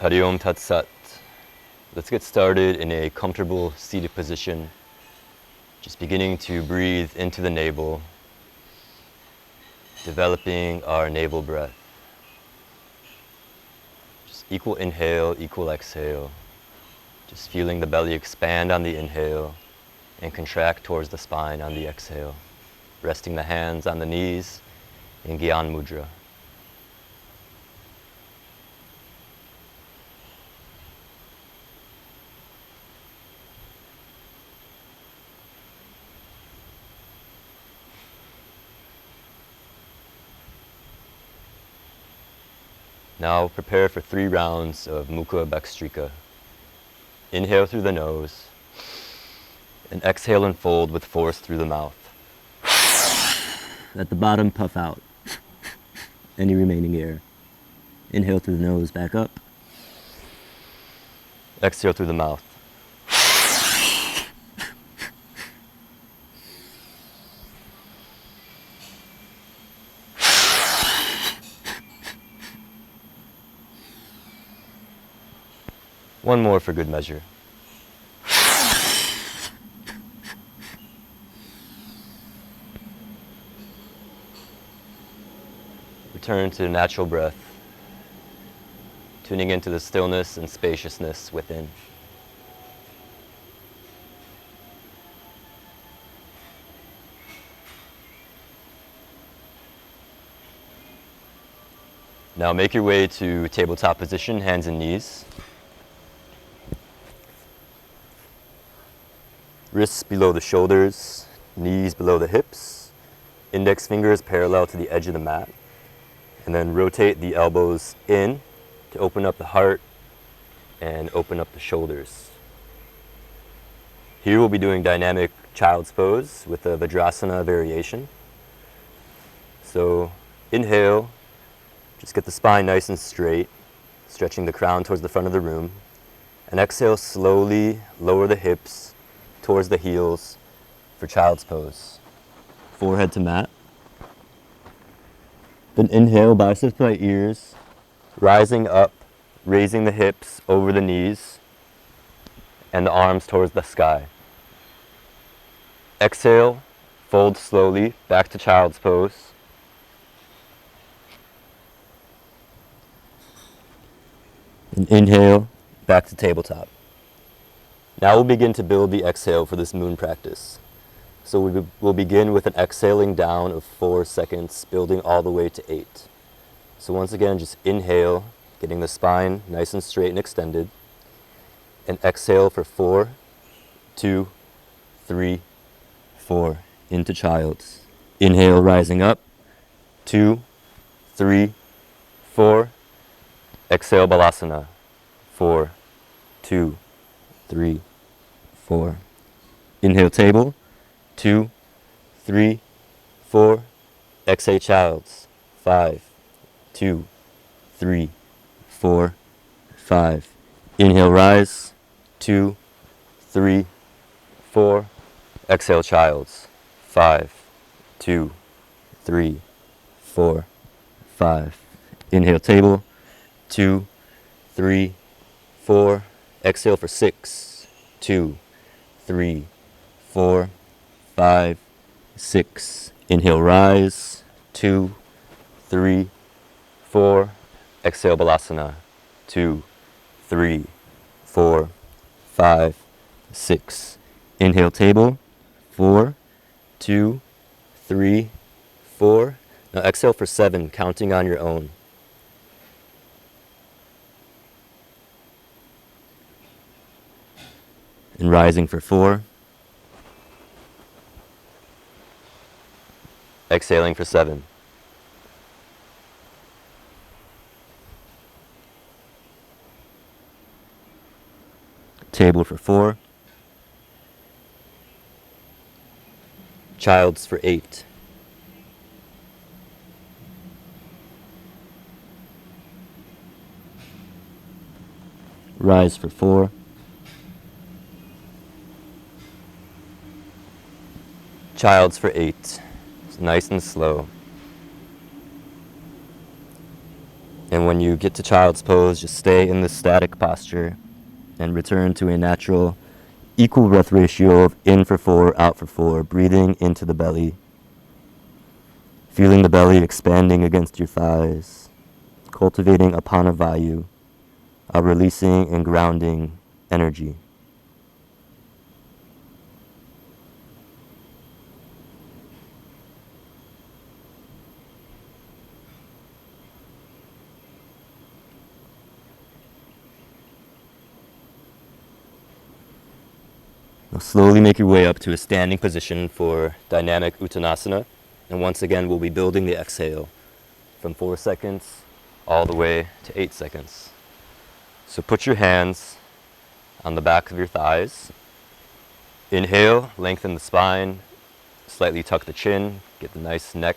Hari Om Tat Sat. Let's get started in a comfortable seated position. Just beginning to breathe into the navel, developing our navel breath. Just equal inhale, equal exhale. Just feeling the belly expand on the inhale and contract towards the spine on the exhale. Resting the hands on the knees in Gyan Mudra. Now prepare for 3 rounds of Mukha Bhastrika. Inhale through the nose and exhale and fold with force through the mouth. At the bottom, puff out any remaining air. Inhale through the nose, back up. Exhale through the mouth. One more for good measure. Return to natural breath, tuning into the stillness and spaciousness within. Now make your way to tabletop position, hands and knees. Wrists below the shoulders, knees below the hips, index fingers parallel to the edge of the mat. And then rotate the elbows in to open up the heart and open up the shoulders. Here we'll be doing dynamic child's pose with a Vajrasana variation. So inhale, just get the spine nice and straight, stretching the crown towards the front of the room. And exhale, slowly lower the hips towards the heels for child's pose. Forehead to mat. Then inhale, biceps by ears, rising up, raising the hips over the knees and the arms towards the sky. Exhale, fold slowly back to child's pose. And inhale, back to tabletop. Now we'll begin to build the exhale for this moon practice. So we'll begin with an exhaling down of 4 seconds, building all the way to 8. So once again, just inhale, getting the spine nice and straight and extended. And exhale for 4, 2, 3, 4, into child's. Inhale, rising up, 2, 3, 4. Exhale, balasana, 4, 2, 3, 4. Inhale, table, 2, 3, 4. Exhale, child's, 5, 2, 3, 4, 5. Inhale, rise, 2, 3, 4. Exhale, child's, 5, 2, 3, 4, 5. Inhale, table, 2, 3, 4. Exhale for 6, 2, 3, 4, 5, 6. Inhale, rise, 2, 3, 4. Exhale, balasana, 2, 3, 4, 5, 6. Inhale, table, 4, 2, 3, 4. Now exhale for 7, counting on your own. And rising for 4. Exhaling for 7. Table for 4. Child's for 8. Rise for 4. Child's for 8. It's nice and slow. And when you get to child's pose, just stay in this static posture and return to a natural equal breath ratio of in for 4, out for 4, breathing into the belly, feeling the belly expanding against your thighs, cultivating Apāna Vayu, a releasing and grounding energy. Now slowly make your way up to a standing position for dynamic Uttanasana. And once again, we'll be building the exhale from 4 seconds all the way to 8 seconds. So put your hands on the back of your thighs. Inhale, lengthen the spine, slightly tuck the chin, get the nice neck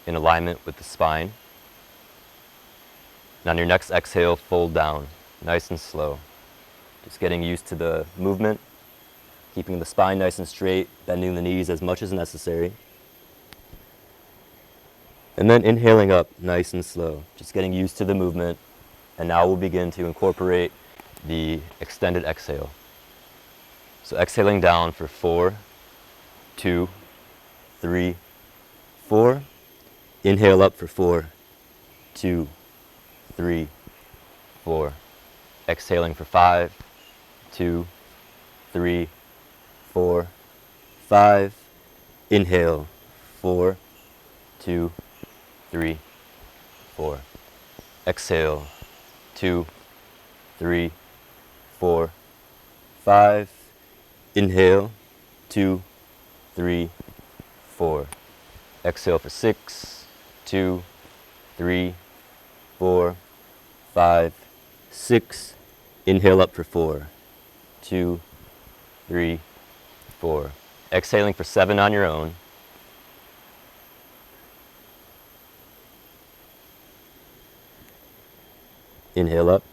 in alignment with the spine. And on your next exhale, fold down, nice and slow. Just getting used to the movement, keeping the spine nice and straight, bending the knees as much as necessary. And then inhaling up nice and slow, just getting used to the movement. And now we'll begin to incorporate the extended exhale. So exhaling down for 4, 2, 3, 4. Inhale up for 4, 2, 3, 4. Exhaling for 5, 2, 3, 4, 5. Inhale, 4, 2, 3, 4. Exhale, 2, 3, 4, 5. Inhale, 2, 3, 4. Exhale for 6, 2, 3, 4, 5, 6. Inhale up for 4, 2, 3, 4. Exhaling for 7 on your own. Inhale up.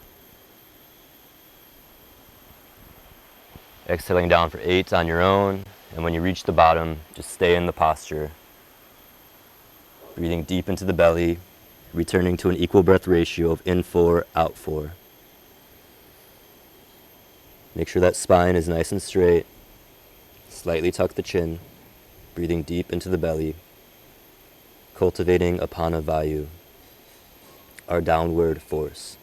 Exhaling down for 8 on your own. And when you reach the bottom, just stay in the posture. Breathing deep into the belly, returning to an equal breath ratio of in 4, out 4. Make sure that spine is nice and straight. Slightly tuck the chin, breathing deep into the belly, cultivating Apāna Vayu, our downward force.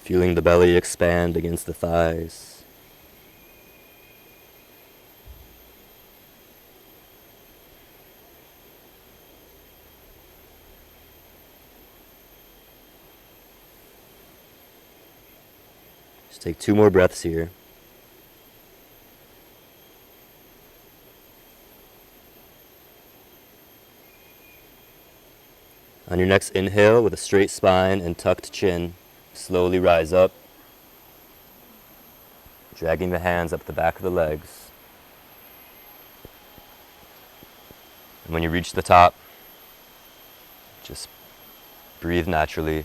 Feeling the belly expand against the thighs. Just take 2 more breaths here. On your next inhale, with a straight spine and tucked chin, slowly rise up, dragging the hands up the back of the legs. And when you reach the top, just breathe naturally,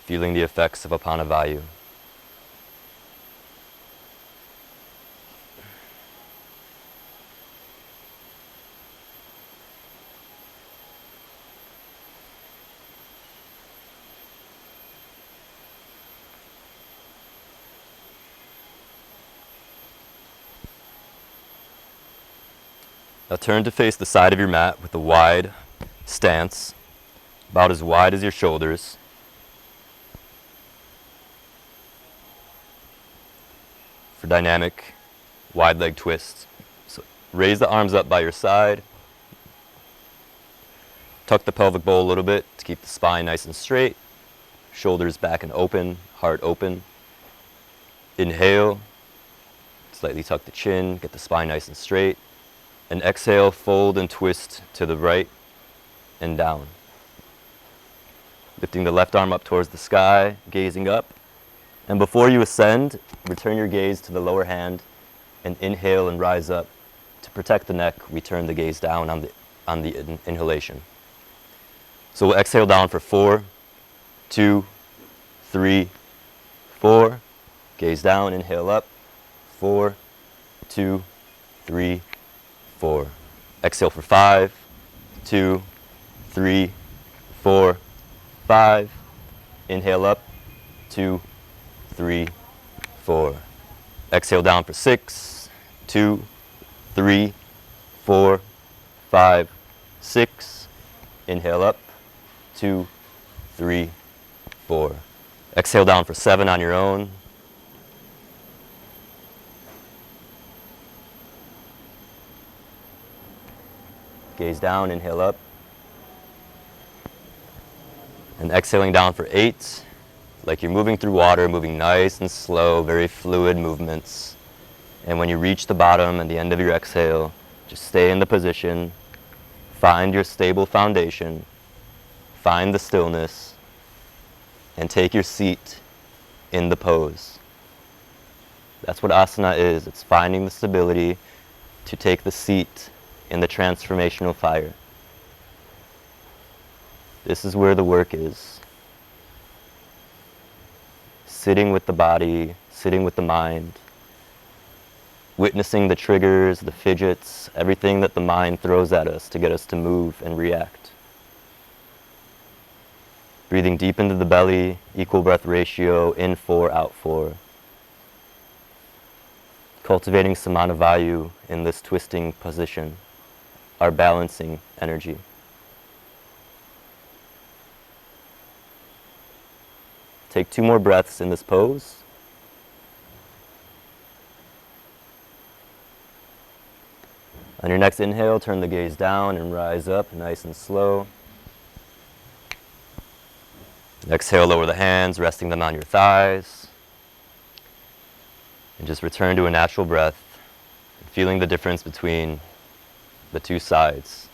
feeling the effects of Apāna Vayu. Now turn to face the side of your mat with a wide stance, about as wide as your shoulders. For dynamic wide leg twist. So raise the arms up by your side. Tuck the pelvic bowl a little bit to keep the spine nice and straight. Shoulders back and open, heart open. Inhale, slightly tuck the chin, get the spine nice and straight. And exhale, fold and twist to the right and down. Lifting the left arm up towards the sky, gazing up. And before you ascend, return your gaze to the lower hand and inhale and rise up. To protect the neck, we turn the gaze down on the inhalation. So we'll exhale down for 4, 2, 3, 4. Gaze down, inhale up. 4, 2, 3, 4. Exhale for 5, 2, 3, 4, 5. Inhale up. 2, 3, 4. Exhale down for 6, 2, 3, 4, 5, 6. Inhale up. 2, 3, 4. Exhale down for 7 on your own. Gaze down, inhale up. And exhaling down for 8, like you're moving through water, moving nice and slow, very fluid movements. And when you reach the bottom and the end of your exhale, just stay in the position, find your stable foundation, find the stillness, and take your seat in the pose. That's what asana is. It's finding the stability to take the seat in the transformational fire. This is where the work is. Sitting with the body, sitting with the mind, witnessing the triggers, the fidgets, everything that the mind throws at us to get us to move and react. Breathing deep into the belly, equal breath ratio, in 4, out 4. Cultivating Samana Vayu in this twisting position, our balancing energy. Take 2 more breaths in this pose. On your next inhale, turn the gaze down and rise up nice and slow. Exhale, lower the hands, resting them on your thighs. And just return to a natural breath, feeling the difference between the 2 sides.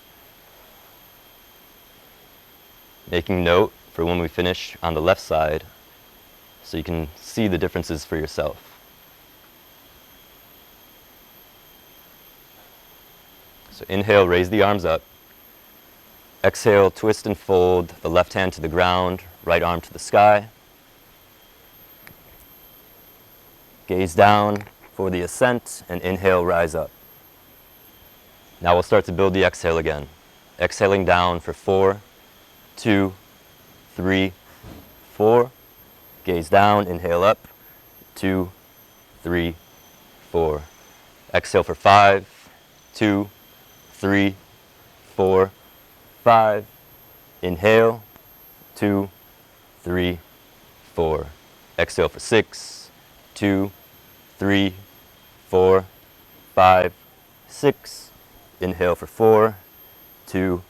Making note for when we finish on the left side, so you can see the differences for yourself. So inhale, raise the arms up. Exhale, twist and fold the left hand to the ground, right arm to the sky. Gaze down for the ascent, and inhale, rise up. Now we'll start to build the exhale again. Exhaling down for 4, 2, 3, 4. Gaze down, inhale up. 2, 3, 4. Exhale for 5, 2, 3, 4, 5. Inhale. 2, 3, 4. Exhale for 6, 2, 3, 4, 5, 6. Inhale for 4, 2,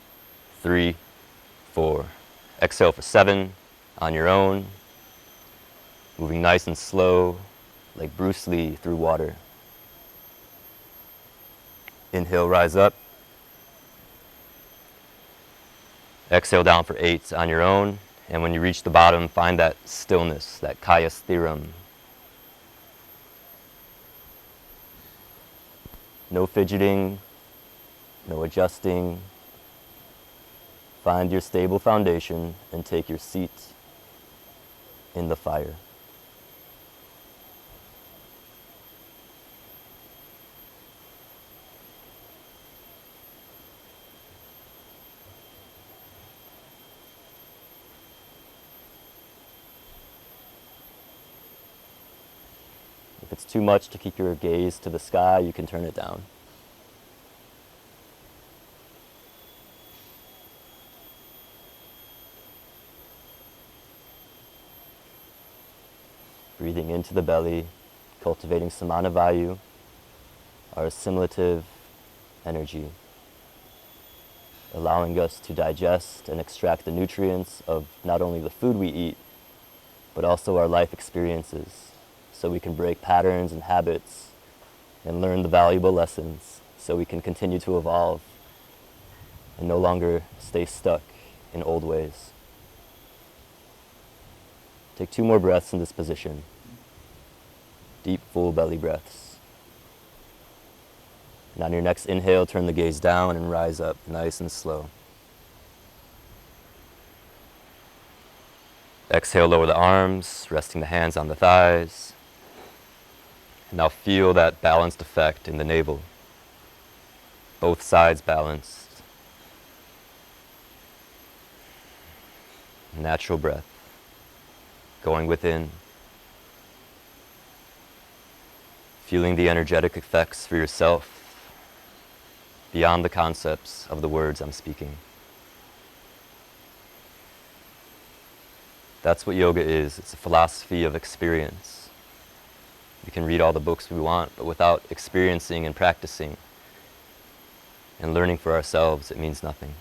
3, 4. Exhale for 7 on your own. Moving nice and slow, like Bruce Lee through water. Inhale, rise up. Exhale down for 8 on your own. And when you reach the bottom, find that stillness, that kaya sthiram. No fidgeting, no adjusting. Find your stable foundation and take your seat in the fire. If it's too much to keep your gaze to the sky, you can turn it down. Breathing into the belly, cultivating Samana Vayu, our assimilative energy, allowing us to digest and extract the nutrients of not only the food we eat, but also our life experiences, so we can break patterns and habits and learn the valuable lessons, so we can continue to evolve and no longer stay stuck in old ways. Take 2 more breaths in this position. Deep, full belly breaths. And on your next inhale, turn the gaze down and rise up nice and slow. Exhale, lower the arms, resting the hands on the thighs. Now feel that balanced effect in the navel. Both sides balanced. Natural breath. Going within. Feeling the energetic effects for yourself beyond the concepts of the words I'm speaking. That's what yoga is. It's a philosophy of experience. We can read all the books we want, but without experiencing and practicing and learning for ourselves, it means nothing.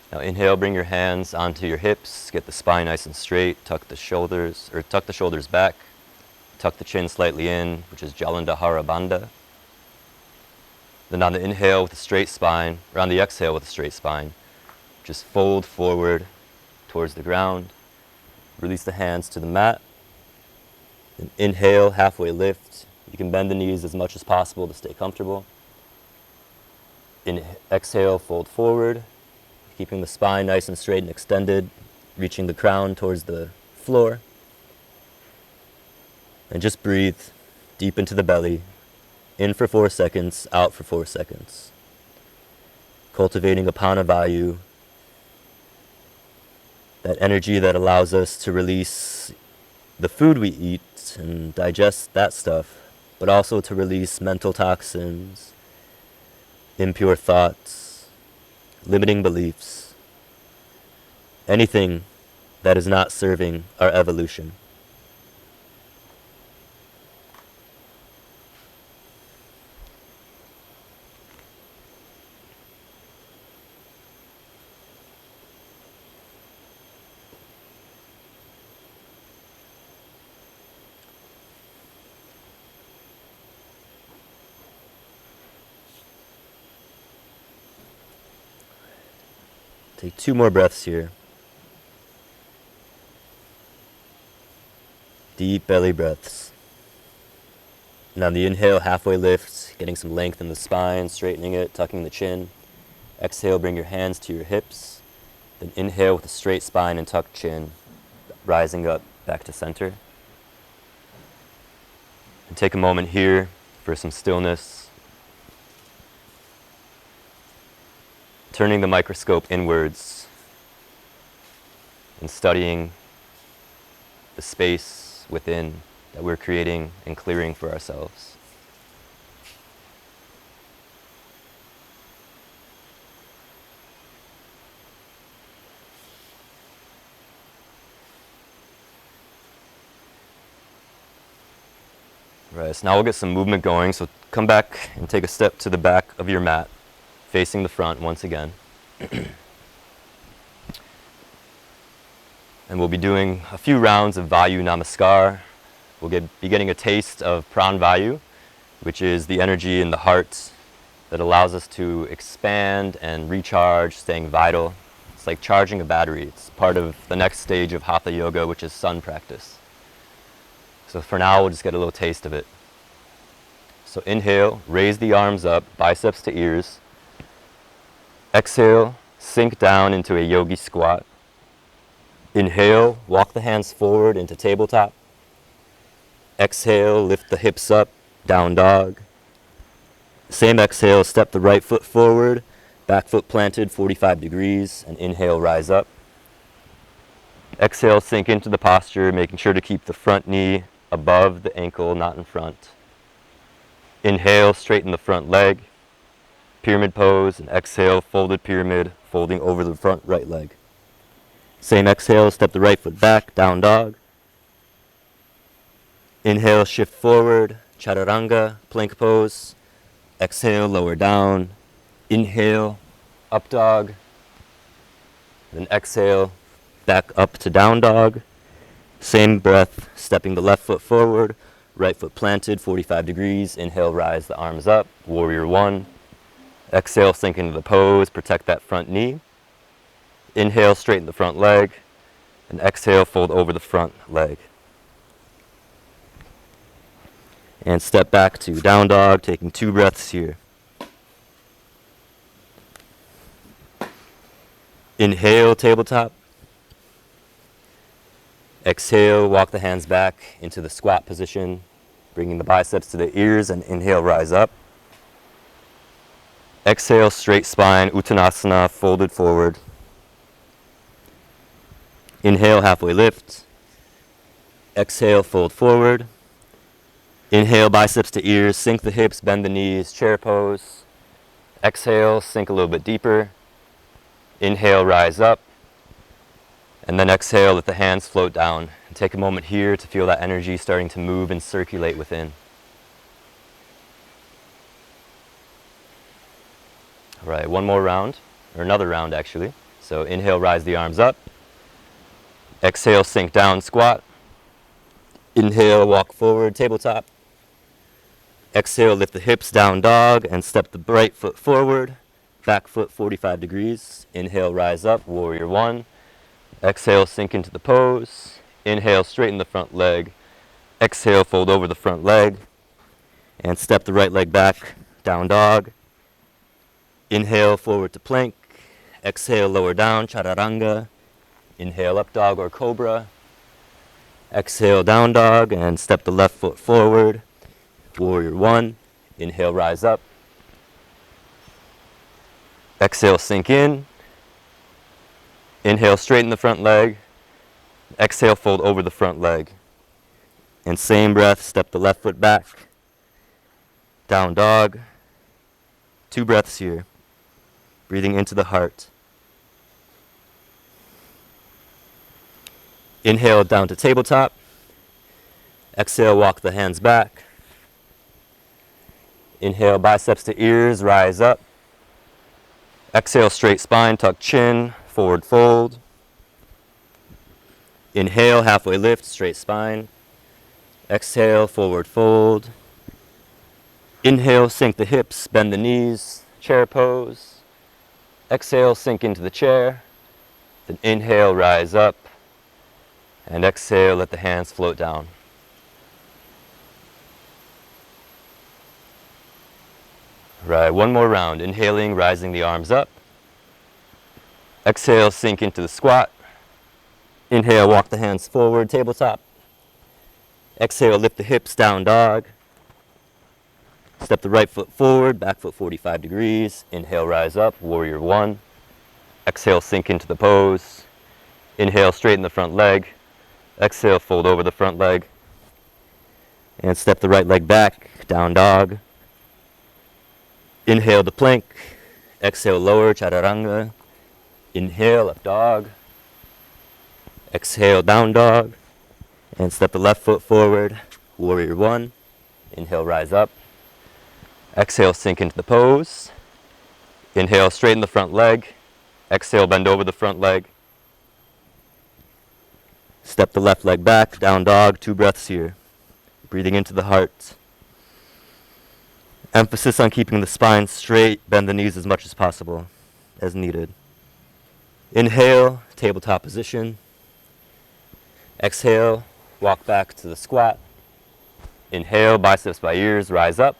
Now inhale, bring your hands onto your hips, get the spine nice and straight, tuck the shoulders back, tuck the chin slightly in, which is Jalandhara Bandha. Then on the inhale with a straight spine, or on the exhale with a straight spine, just fold forward towards the ground, release the hands to the mat, and inhale, halfway lift. You can bend the knees as much as possible to stay comfortable. Exhale, fold forward, keeping the spine nice and straight and extended, reaching the crown towards the floor. And just breathe deep into the belly, in for 4 seconds, out for 4 seconds. Cultivating Apāna Vayu, that energy that allows us to release the food we eat and digest that stuff, but also to release mental toxins, impure thoughts, limiting beliefs, anything that is not serving our evolution. Take 2 more breaths here. Deep belly breaths. And on the inhale, halfway lift, getting some length in the spine, straightening it, tucking the chin. Exhale, bring your hands to your hips. Then inhale with a straight spine and tucked chin, rising up back to center. And take a moment here for some stillness. Turning the microscope inwards and studying the space within that we're creating and clearing for ourselves. Right, so now we'll get some movement going. So come back and take a step to the back of your mat, facing the front once again. And we'll be doing a few rounds of Vayu Namaskar. We'll be getting a taste of Vayu, which is the energy in the heart that allows us to expand and recharge, staying vital. It's like charging a battery. It's part of the next stage of Hatha Yoga, which is sun practice. So for now, we'll just get a little taste of it. So inhale, raise the arms up, biceps to ears. Exhale, sink down into a yogi squat. Inhale, walk the hands forward into tabletop. Exhale, lift the hips up, down dog. Same exhale, step the right foot forward, back foot planted 45 degrees, and inhale, rise up. Exhale, sink into the posture, making sure to keep the front knee above the ankle, not in front. Inhale, straighten the front leg. Pyramid pose, and exhale, folded pyramid, folding over the front right leg. Same exhale, step the right foot back, down dog. Inhale, shift forward, chaturanga, plank pose. Exhale, lower down. Inhale, up dog. Then exhale, back up to down dog. Same breath, stepping the left foot forward, right foot planted, 45 degrees. Inhale, rise the arms up, warrior one. Exhale, sink into the pose, protect that front knee. Inhale, straighten the front leg. And exhale, fold over the front leg. And step back to down dog, taking 2 breaths here. Inhale, tabletop. Exhale, walk the hands back into the squat position, bringing the biceps to the ears, and inhale, rise up. Exhale, straight spine, Uttanasana, folded forward. Inhale, halfway lift. Exhale, fold forward. Inhale, biceps to ears, sink the hips, bend the knees, chair pose. Exhale, sink a little bit deeper. Inhale, rise up. And then exhale, let the hands float down. And take a moment here to feel that energy starting to move and circulate within. All right, one more round, or another round actually. So inhale, rise the arms up. Exhale, sink down, squat. Inhale, walk forward, tabletop. Exhale, lift the hips, down dog, and step the right foot forward. Back foot 45 degrees. Inhale, rise up, warrior one. Exhale, sink into the pose. Inhale, straighten the front leg. Exhale, fold over the front leg. And step the right leg back, down dog. Inhale, forward to plank. Exhale, lower down, chaturanga. Inhale, up dog or cobra. Exhale, down dog, and step the left foot forward. Warrior one. Inhale, rise up. Exhale, sink in. Inhale, straighten the front leg. Exhale, fold over the front leg. And same breath, step the left foot back. Down dog. 2 breaths here. Breathing into the heart. Inhale, down to tabletop. Exhale, walk the hands back. Inhale, biceps to ears, rise up. Exhale, straight spine, tuck chin, forward fold. Inhale, halfway lift, straight spine. Exhale, forward fold. Inhale, sink the hips, bend the knees, chair pose. Exhale, sink into the chair. Then inhale, rise up. And exhale, let the hands float down. Right, one more round. Inhaling, rising the arms up. Exhale, sink into the squat. Inhale, walk the hands forward, tabletop. Exhale, lift the hips, down dog. Step the right foot forward, back foot 45 degrees. Inhale, rise up, warrior one. Exhale, sink into the pose. Inhale, straighten the front leg. Exhale, fold over the front leg. And step the right leg back, down dog. Inhale to plank. Exhale, lower, chaturanga. Inhale, up dog. Exhale, down dog. And step the left foot forward, warrior one. Inhale, rise up. Exhale, sink into the pose. Inhale, straighten the front leg. Exhale, bend over the front leg. Step the left leg back, down dog, 2 breaths here. Breathing into the heart. Emphasis on keeping the spine straight, bend the knees as much as possible, as needed. Inhale, tabletop position. Exhale, walk back to the squat. Inhale, biceps by ears, rise up.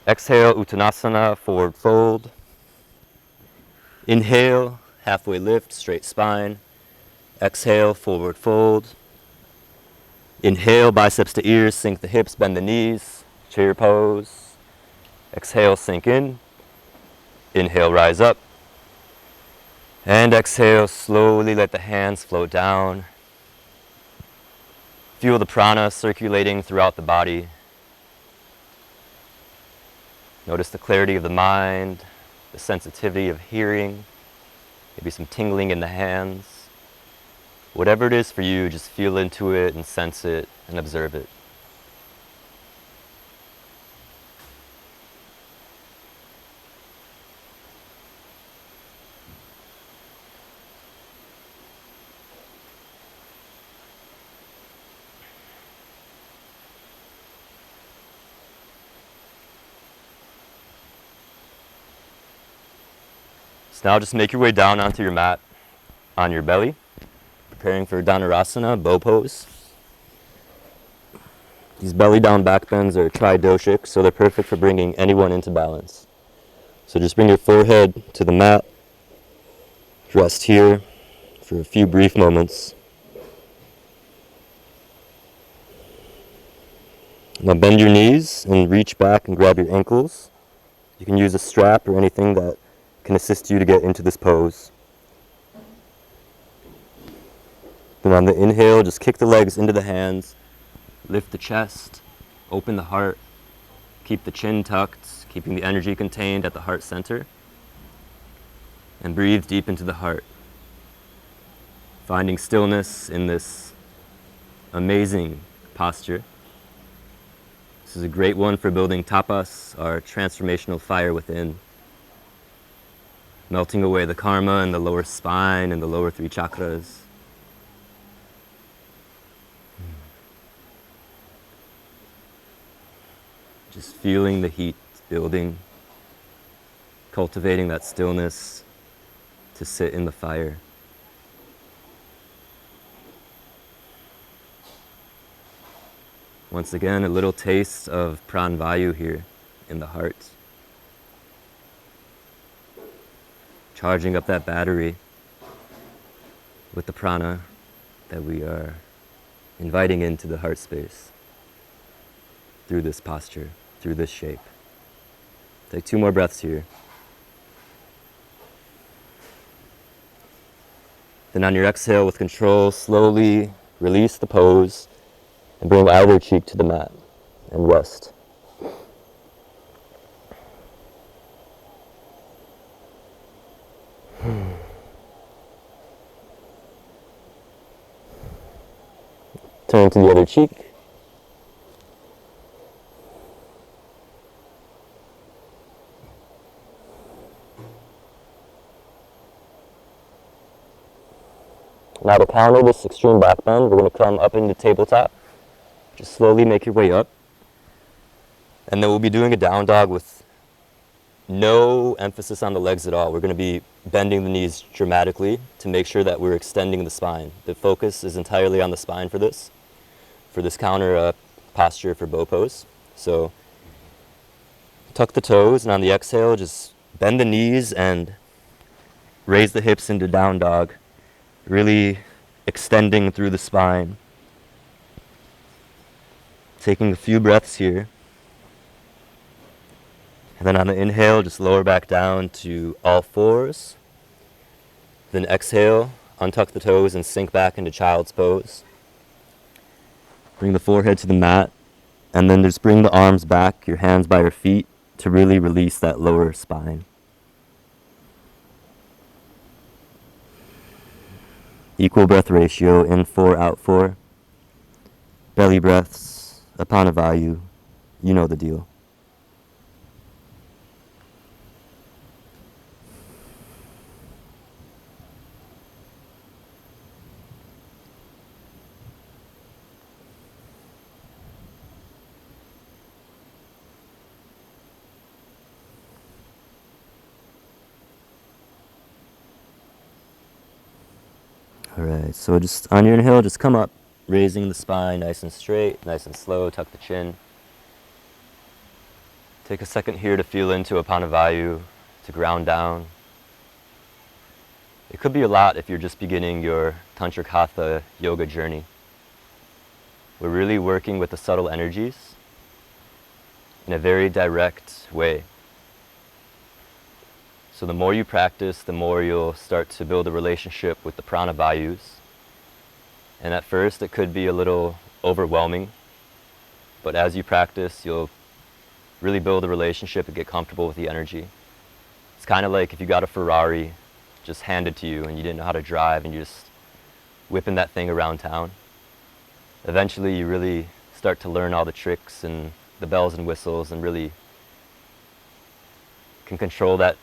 Exhale, Uttanasana, forward fold. Inhale, halfway lift, straight spine. Exhale, forward fold. Inhale, biceps to ears, sink the hips, bend the knees, chair pose. Exhale, sink in. Inhale, rise up. And exhale, slowly let the hands float down. Feel the prana circulating throughout the body. Notice the clarity of the mind, the sensitivity of hearing, maybe some tingling in the hands. Whatever it is for you, just feel into it and sense it and observe it. So now just make your way down onto your mat on your belly, preparing for Dhanurasana, bow pose. These belly down back bends are tridoshic, so they're perfect for bringing anyone into balance. So just bring your forehead to the mat, rest here for a few brief moments. Now bend your knees and reach back and grab your ankles. You can use a strap or anything that can assist you to get into this pose. Then on the inhale, just kick the legs into the hands, lift the chest, open the heart, keep the chin tucked, keeping the energy contained at the heart center, and breathe deep into the heart, finding stillness in this amazing posture. This is a great one for building tapas, our transformational fire within, melting away the karma in the lower spine and the lower 3 chakras. Just feeling the heat building, cultivating that stillness to sit in the fire. Once again, a little taste of Vayu here in the heart. Charging up that battery with the prana that we are inviting into the heart space through this posture, through this shape. Take 2 more breaths here. Then on your exhale with control, slowly release the pose and bring either cheek to the mat and rest. Turn to the other cheek. Now to counter this extreme back bend, we're going to come up into tabletop. Just slowly make your way up. And then we'll be doing a down dog with no emphasis on the legs at all. We're going to be bending the knees dramatically to make sure that we're extending the spine. The focus is entirely on the spine for this counter posture for bow pose. So tuck the toes, and on the exhale, just bend the knees and raise the hips into down dog, really extending through the spine. Taking a few breaths here. And then on the inhale, just lower back down to all fours. Then exhale, untuck the toes and sink back into child's pose. Bring the forehead to the mat, and then just bring the arms back, your hands by your feet, to really release that lower spine. Equal breath ratio, in 4, out 4. Belly breaths. Apāna Vayu, you know the deal. All right, so just on your inhale, just come up, raising the spine nice and straight, nice and slow, tuck the chin. Take a second here to feel into Apāna Vayu, to ground down. It could be a lot if you're just beginning your Tantric Hatha yoga journey. We're really working with the subtle energies in a very direct way. So the more you practice, the more you'll start to build a relationship with the prana vayus. And at first it could be a little overwhelming, but as you practice, you'll really build a relationship and get comfortable with the energy. It's kind of like if you got a Ferrari just handed to you and you didn't know how to drive and you're just whipping that thing around town. Eventually you really start to learn all the tricks and the bells and whistles and really can control that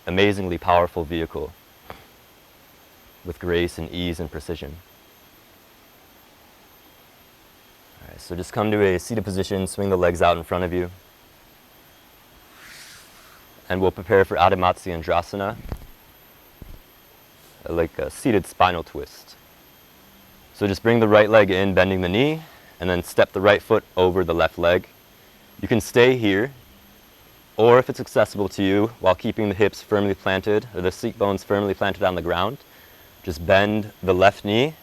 amazingly powerful vehicle with grace and ease and precision. All right, so just come to a seated position, swing the legs out in front of you. And we'll prepare for Adho Matsyendrasana, like a seated spinal twist. So just bring the right leg in, bending the knee, and then step the right foot over the left leg. You can stay here, or if it's accessible to you, while keeping the hips firmly planted, or the seat bones firmly planted on the ground, just bend the left knee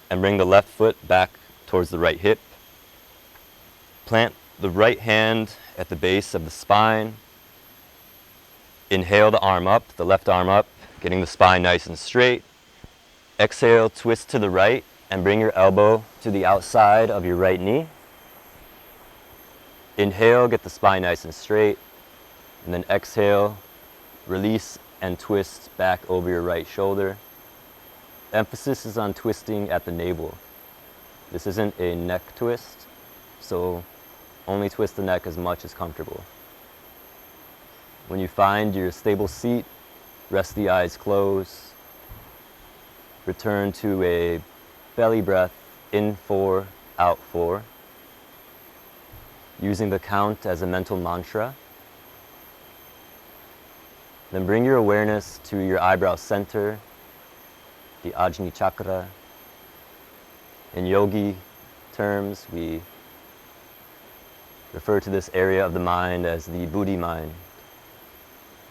and bring the left foot back towards the right hip. Plant the right hand at the base of the spine. Inhale the arm up, the left arm up, getting the spine nice and straight. Exhale, twist to the right and bring your elbow to the outside of your right knee. Inhale, get the spine nice and straight. And then exhale, release and twist back over your right shoulder. Emphasis is on twisting at the navel. This isn't a neck twist, so only twist the neck as much as comfortable. When you find your stable seat, rest the eyes closed. Return to a belly breath, in 4, out 4. Using the count as a mental mantra. Then bring your awareness to your eyebrow center, the Ajna chakra. In yogi terms, we refer to this area of the mind as the buddhi mind,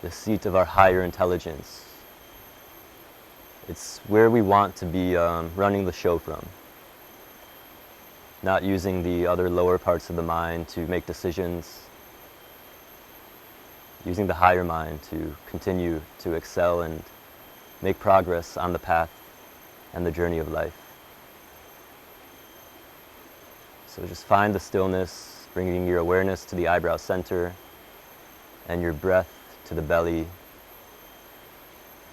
the seat of our higher intelligence. It's where we want to be running the show from. Not using the other lower parts of the mind to make decisions. Using the higher mind to continue to excel and make progress on the path and the journey of life. So just find the stillness, bringing your awareness to the eyebrow center and your breath to the belly,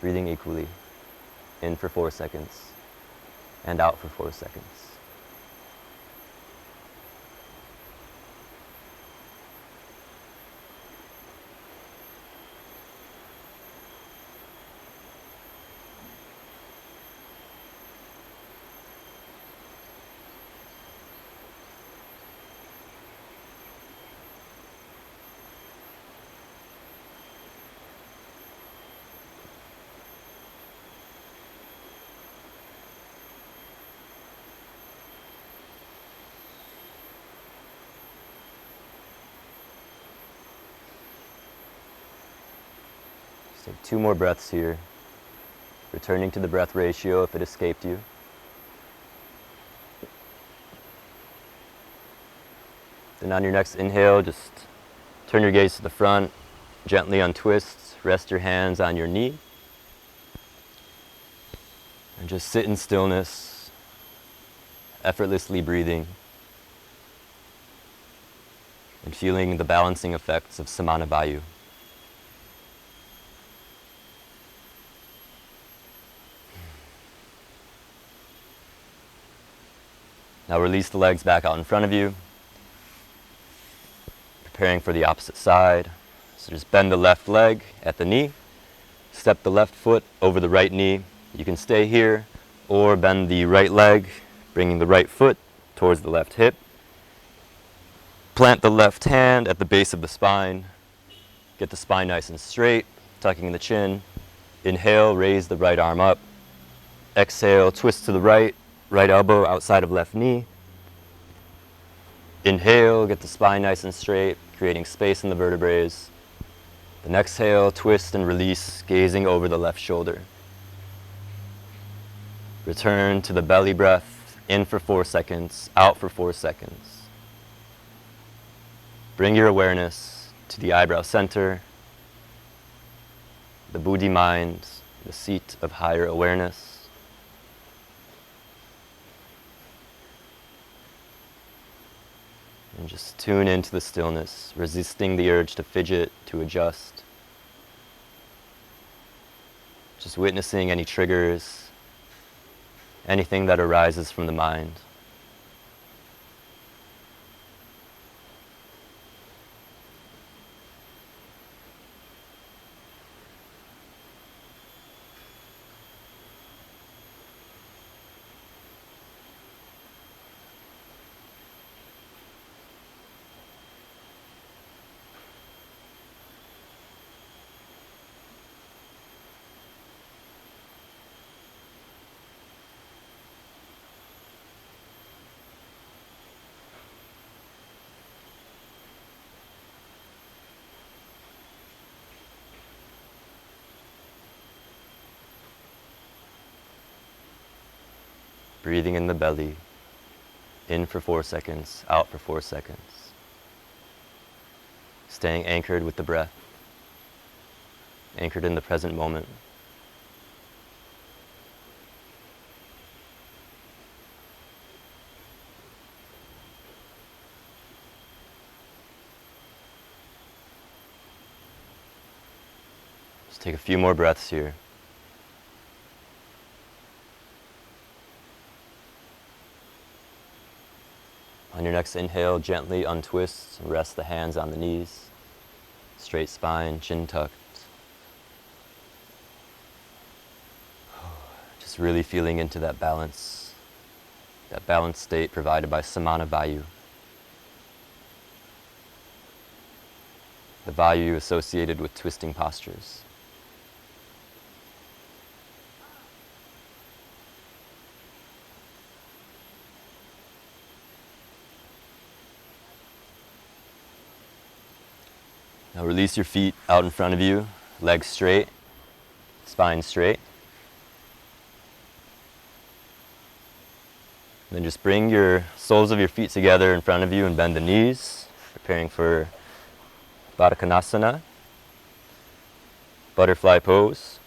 breathing equally, in for 4 seconds and out for 4 seconds. Take 2 more breaths here, returning to the breath ratio if it escaped you. Then on your next inhale, just turn your gaze to the front, gently untwist, rest your hands on your knee, and just sit in stillness, effortlessly breathing, and feeling the balancing effects of Samana Vayu. Now release the legs back out in front of you, preparing for the opposite side. So just bend the left leg at the knee, step the left foot over the right knee. You can stay here or bend the right leg, bringing the right foot towards the left hip. Plant the left hand at the base of the spine. Get the spine nice and straight, tucking the chin. Inhale, raise the right arm up. Exhale, twist to the right. Right elbow outside of left knee. Inhale, get the spine nice and straight, creating space in the vertebrae. Then exhale, twist and release, gazing over the left shoulder. Return to the belly breath, in for 4 seconds, out for 4 seconds. Bring your awareness to the eyebrow center, the buddhi mind, the seat of higher awareness. And just tune into the stillness, resisting the urge to fidget, to adjust. Just witnessing any triggers, anything that arises from the mind. Breathing in the belly, in for 4 seconds, out for 4 seconds. staying anchored with the breath, anchored in the present moment. Just take a few more breaths here. On your next inhale, gently untwist and rest the hands on the knees. Straight spine, chin tucked. Just really feeling into that balanced state provided by Samana Vayu. The Vayu associated with twisting postures. Now release your feet out in front of you, legs straight, spine straight. And then just bring your soles of your feet together in front of you and bend the knees, preparing for Baddha Konasana, butterfly pose.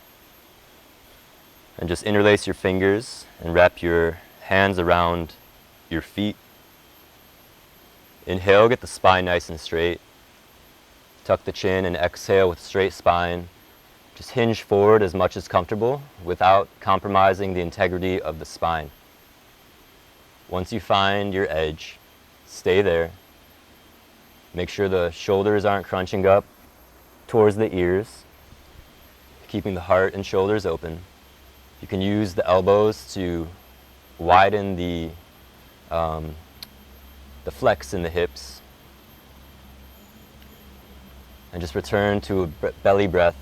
And just interlace your fingers and wrap your hands around your feet. Inhale, get the spine nice and straight. Tuck the chin and exhale with straight spine. Just hinge forward as much as comfortable without compromising the integrity of the spine. Once you find your edge, stay there. Make sure the shoulders aren't crunching up towards the ears, keeping the heart and shoulders open. You can use the elbows to widen the flex in the hips. And just return to a belly breath,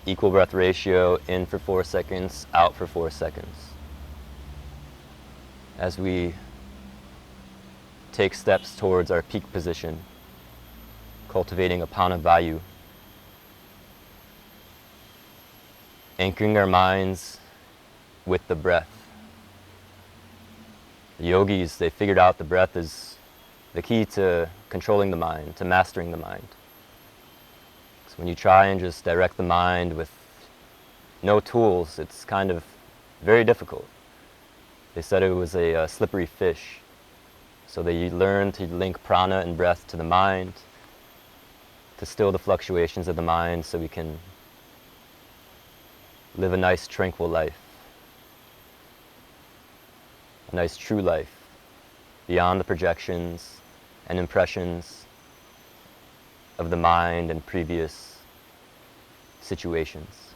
equal breath ratio, in for 4 seconds, out for 4 seconds. As we take steps towards our peak position, cultivating Apāna Vayu. Anchoring our minds with the breath. The yogis, they figured out the breath is the key to controlling the mind, to mastering the mind. When you try and just direct the mind with no tools, it's kind of very difficult. They said it was a slippery fish. So they learned to link prana and breath to the mind, to still the fluctuations of the mind so we can live a nice tranquil life. A nice true life, beyond the projections and impressions of the mind and previous situations.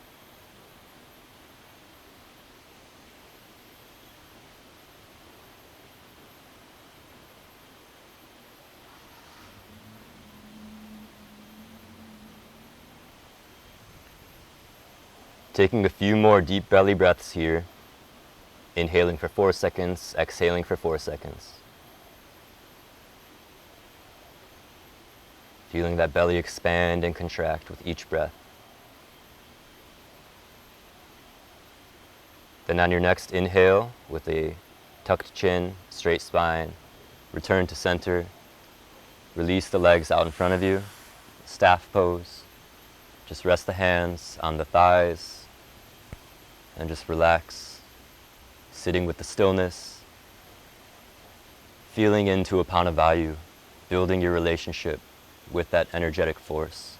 Taking a few more deep belly breaths here, inhaling for 4 seconds, exhaling for 4 seconds. Feeling that belly expand and contract with each breath. Then on your next inhale, with a tucked chin, straight spine, return to center. Release the legs out in front of you, staff pose. Just rest the hands on the thighs and just relax, sitting with the stillness, feeling into Apāna Vayu, building your relationship with that energetic force.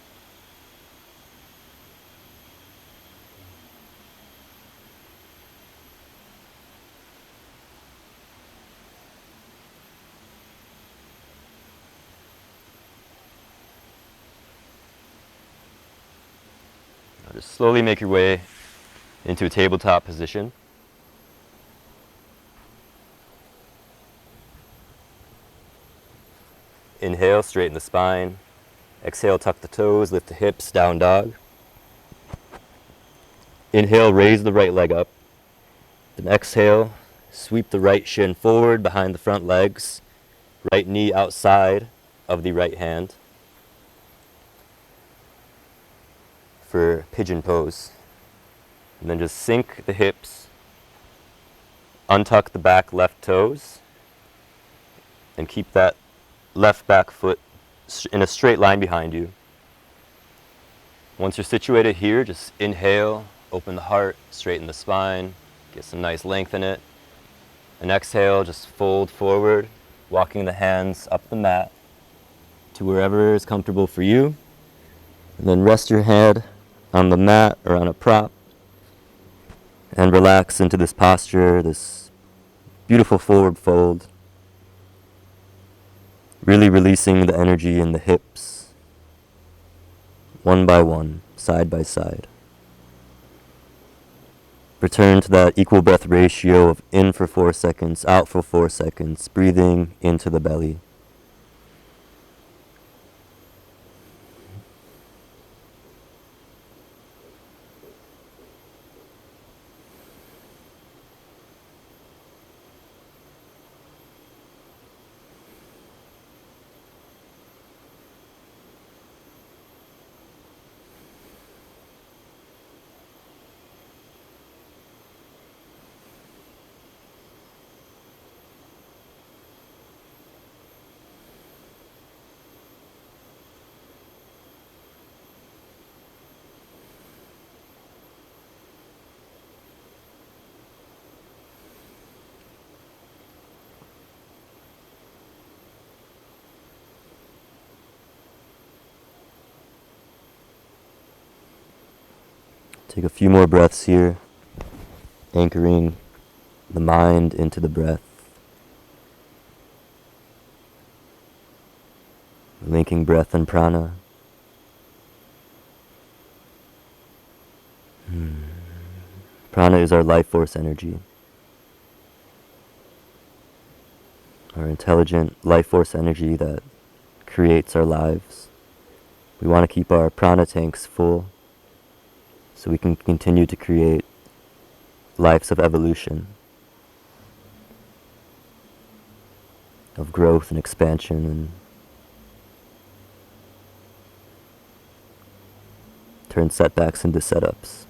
Now just slowly make your way into a tabletop position. Inhale, straighten the spine. Exhale, tuck the toes, lift the hips, down dog. Inhale, raise the right leg up. Then exhale, sweep the right shin forward behind the front legs. Right knee outside of the right hand for pigeon pose. And then just sink the hips, untuck the back left toes, and keep that left back foot in a straight line behind you. Once you're situated here, just inhale, open the heart, straighten the spine, get some nice length in it. And exhale, just fold forward, walking the hands up the mat to wherever is comfortable for you. And then rest your head on the mat or on a prop and relax into this posture, this beautiful forward fold. Really releasing the energy in the hips, one by one, side by side. Return to that equal breath ratio of in for 4 seconds, out for 4 seconds, breathing into the belly. Take a few more breaths here, anchoring the mind into the breath, linking breath and prana. Prana is our life force energy, our intelligent life force energy that creates our lives. We want to keep our prana tanks full so we can continue to create lives of evolution, of growth and expansion, and turn setbacks into setups.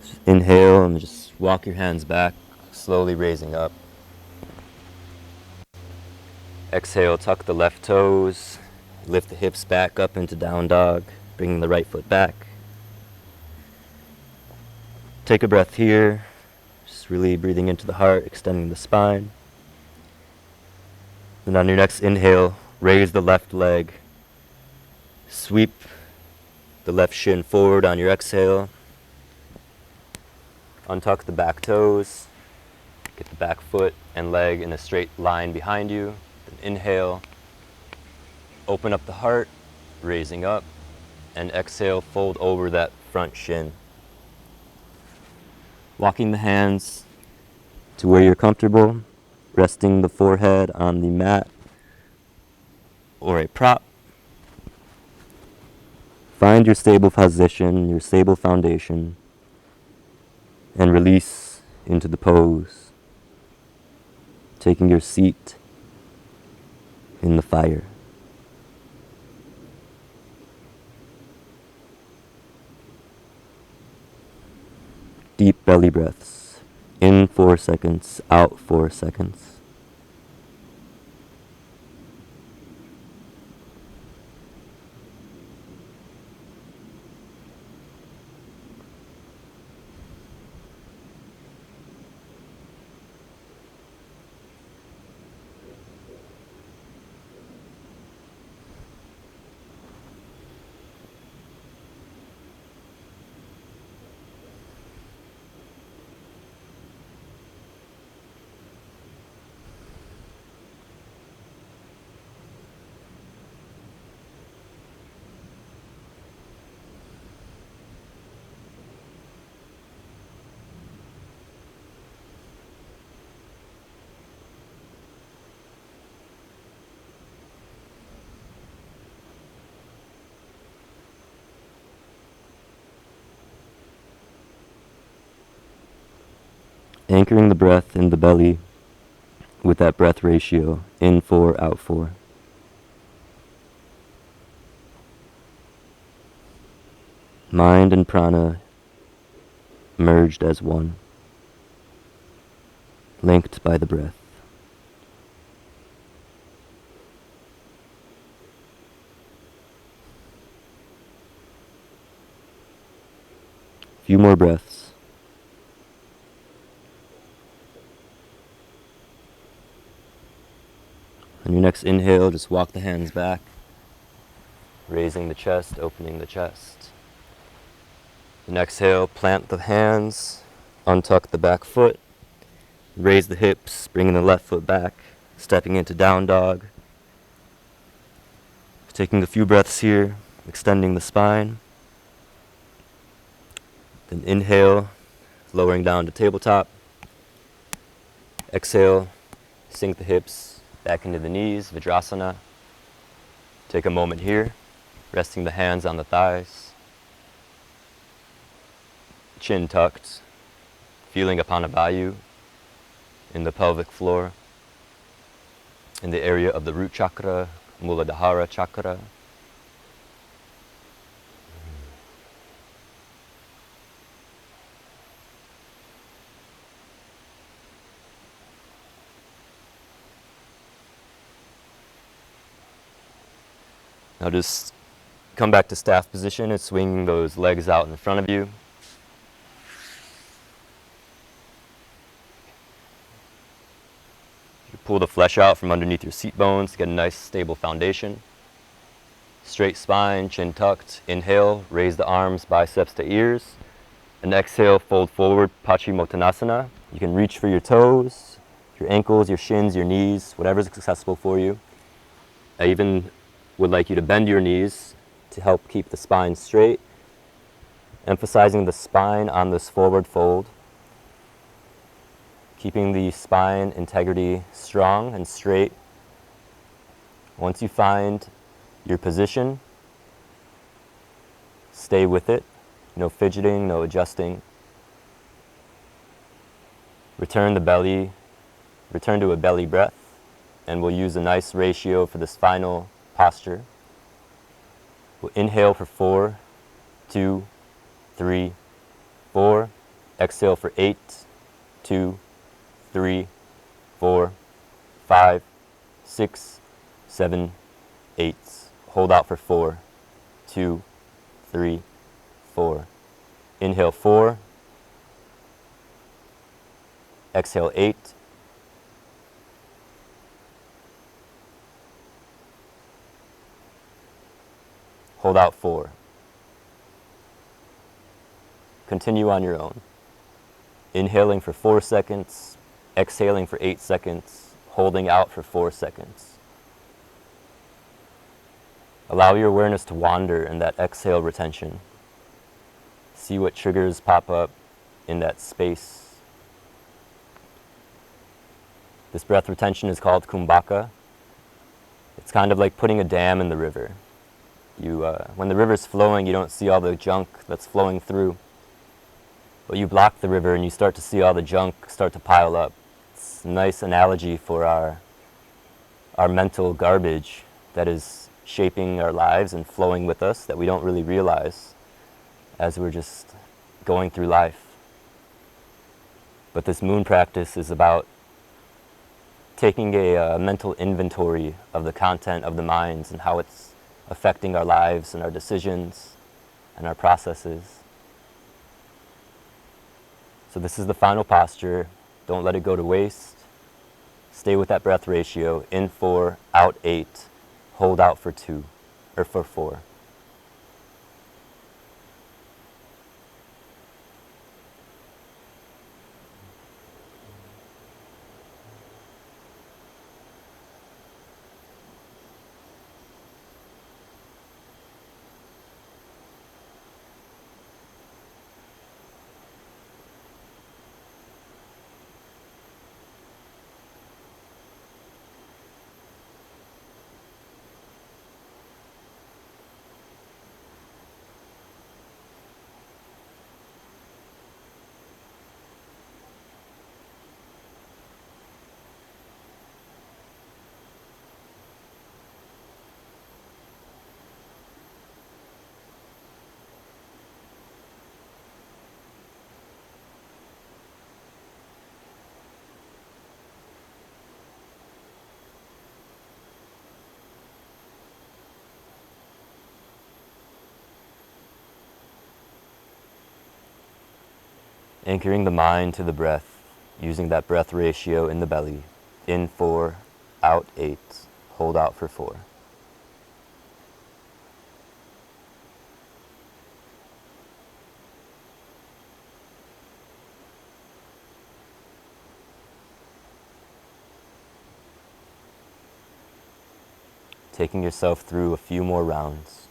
Just inhale and just walk your hands back, slowly raising up. Exhale, tuck the left toes, lift the hips back up into down dog, bringing the right foot back. Take a breath here, just really breathing into the heart, extending the spine. And on your next inhale, raise the left leg, sweep the left shin forward on your exhale. Untuck the back toes, get the back foot and leg in a straight line behind you. Then inhale, open up the heart, raising up. And exhale, fold over that front shin. Walking the hands to where you're comfortable, resting the forehead on the mat or a prop. Find your stable position, your stable foundation, and release into the pose, taking your seat in the fire. Deep belly breaths. In 4 seconds, out 4 seconds. Anchoring the breath in the belly with that breath ratio, in 4, out 4. Mind and prana merged as one, linked by the breath. Few more breaths. On your next inhale, just walk the hands back, raising the chest, opening the chest. The exhale, plant the hands, untuck the back foot, raise the hips, bringing the left foot back, stepping into down dog. Taking a few breaths here, extending the spine. Then inhale, lowering down to tabletop. Exhale, sink the hips back into the knees, Vajrasana. Take a moment here, resting the hands on the thighs. Chin tucked, feeling Apāna Vayu in the pelvic floor, in the area of the root chakra, Muladhara chakra. Now just come back to staff position and swing those legs out in front of you. You pull the flesh out from underneath your seat bones to get a nice stable foundation. Straight spine, chin tucked. Inhale, raise the arms, biceps to ears. And exhale, fold forward, Paschimottanasana. You can reach for your toes, your ankles, your shins, your knees, whatever's accessible for you. I even would like you to bend your knees to help keep the spine straight, emphasizing the spine on this forward fold, keeping the spine integrity strong and straight. Once you find your position, stay with it. No fidgeting, no adjusting. Return to a belly breath, and we'll use a nice ratio for this final posture. We'll inhale for 4, 2, 3, 4. Exhale for 8, 2, 3, 4, 5, 6, 7, 8. Hold out for 4, 2, 3, 4. Inhale 4. Exhale 8. Hold out 4. Continue on your own. Inhaling for 4 seconds, exhaling for 8 seconds, holding out for 4 seconds. Allow your awareness to wander in that exhale retention. See what triggers pop up in that space. This breath retention is called kumbhaka. It's kind of like putting a dam in the river. When the river's flowing, you don't see all the junk that's flowing through. But you block the river and you start to see all the junk start to pile up. It's a nice analogy for our mental garbage that is shaping our lives and flowing with us that we don't really realize as we're just going through life. But this moon practice is about taking a mental inventory of the content of the minds and how it's affecting our lives and our decisions and our processes. So this is the final posture. Don't let it go to waste. Stay with that breath ratio. In 4, out 8. Hold out for 2 or for 4. Anchoring the mind to the breath, using that breath ratio in the belly. In 4, out 8, hold out for 4. Taking yourself through a few more rounds.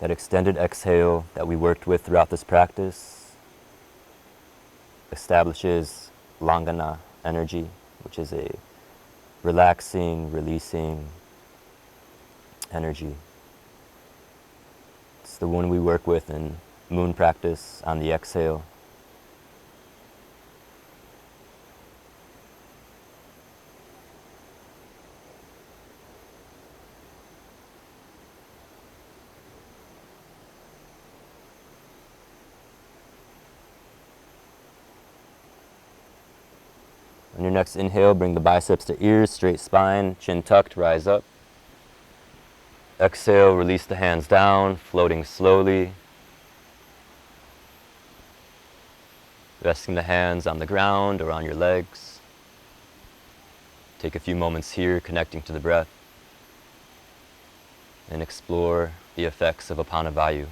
That extended exhale that we worked with throughout this practice establishes Langana energy, which is a relaxing, releasing energy. It's the one we work with in moon practice on the exhale. On your next inhale, bring the biceps to ears, straight spine, chin tucked, rise up. Exhale, release the hands down, floating slowly. Resting the hands on the ground or on your legs. Take a few moments here, connecting to the breath, and explore the effects of Apāna Vayu.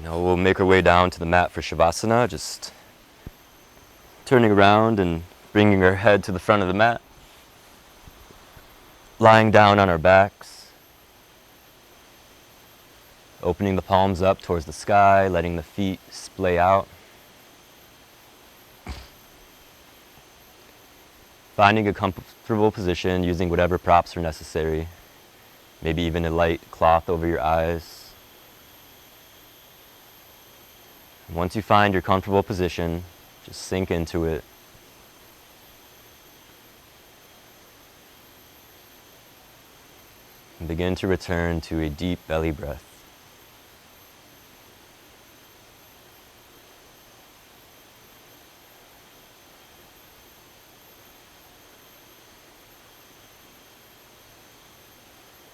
Now we'll make our way down to the mat for Savasana, just turning around and bringing our head to the front of the mat. Lying down on our backs. Opening the palms up towards the sky, letting the feet splay out. Finding a comfortable position, using whatever props are necessary. Maybe even a light cloth over your eyes. Once you find your comfortable position, just sink into it. And begin to return to a deep belly breath.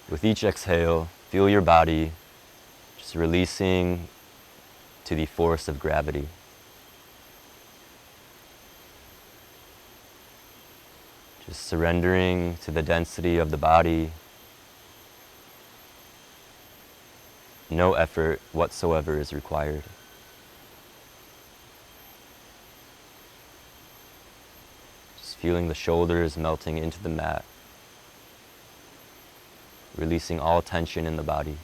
With each exhale, feel your body just releasing to the force of gravity. Just surrendering to the density of the body. No effort whatsoever is required. Just feeling the shoulders melting into the mat, releasing all tension in the body.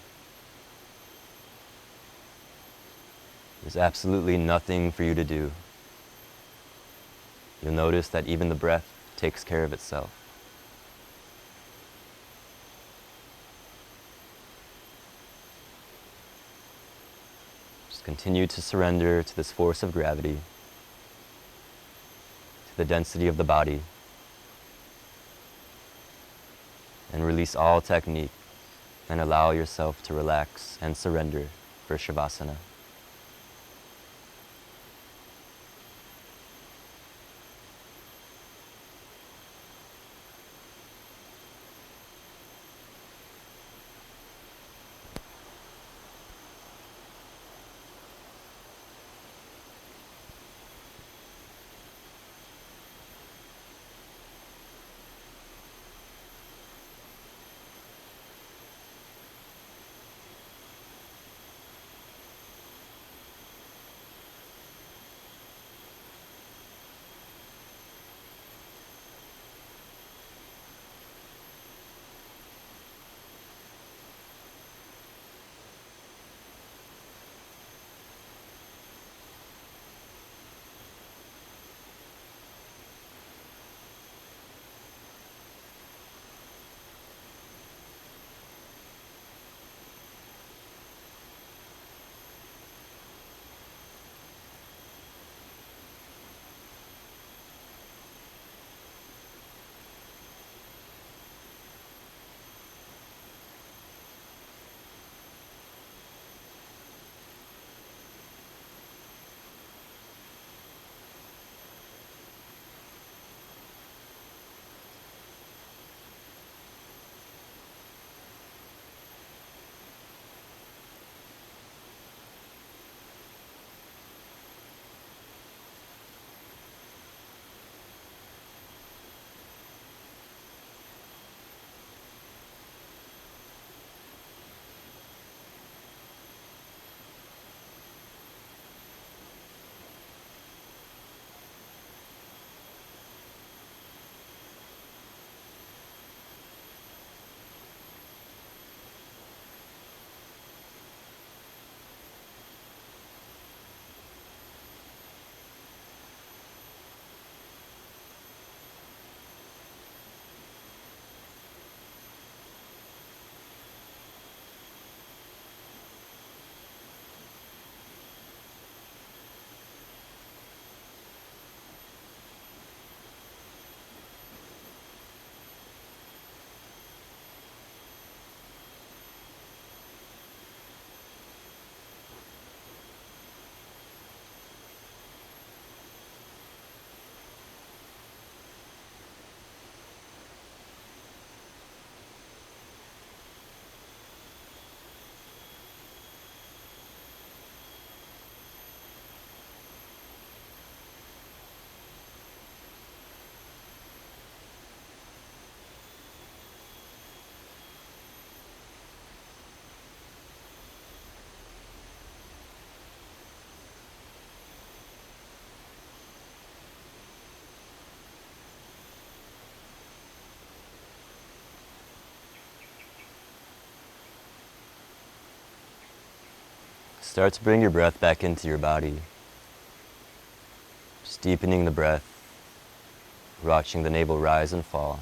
There's absolutely nothing for you to do. You'll notice that even the breath takes care of itself. Just continue to surrender to this force of gravity, to the density of the body, and release all technique and allow yourself to relax and surrender for Savasana. Start to bring your breath back into your body. Just deepening the breath, watching the navel rise and fall.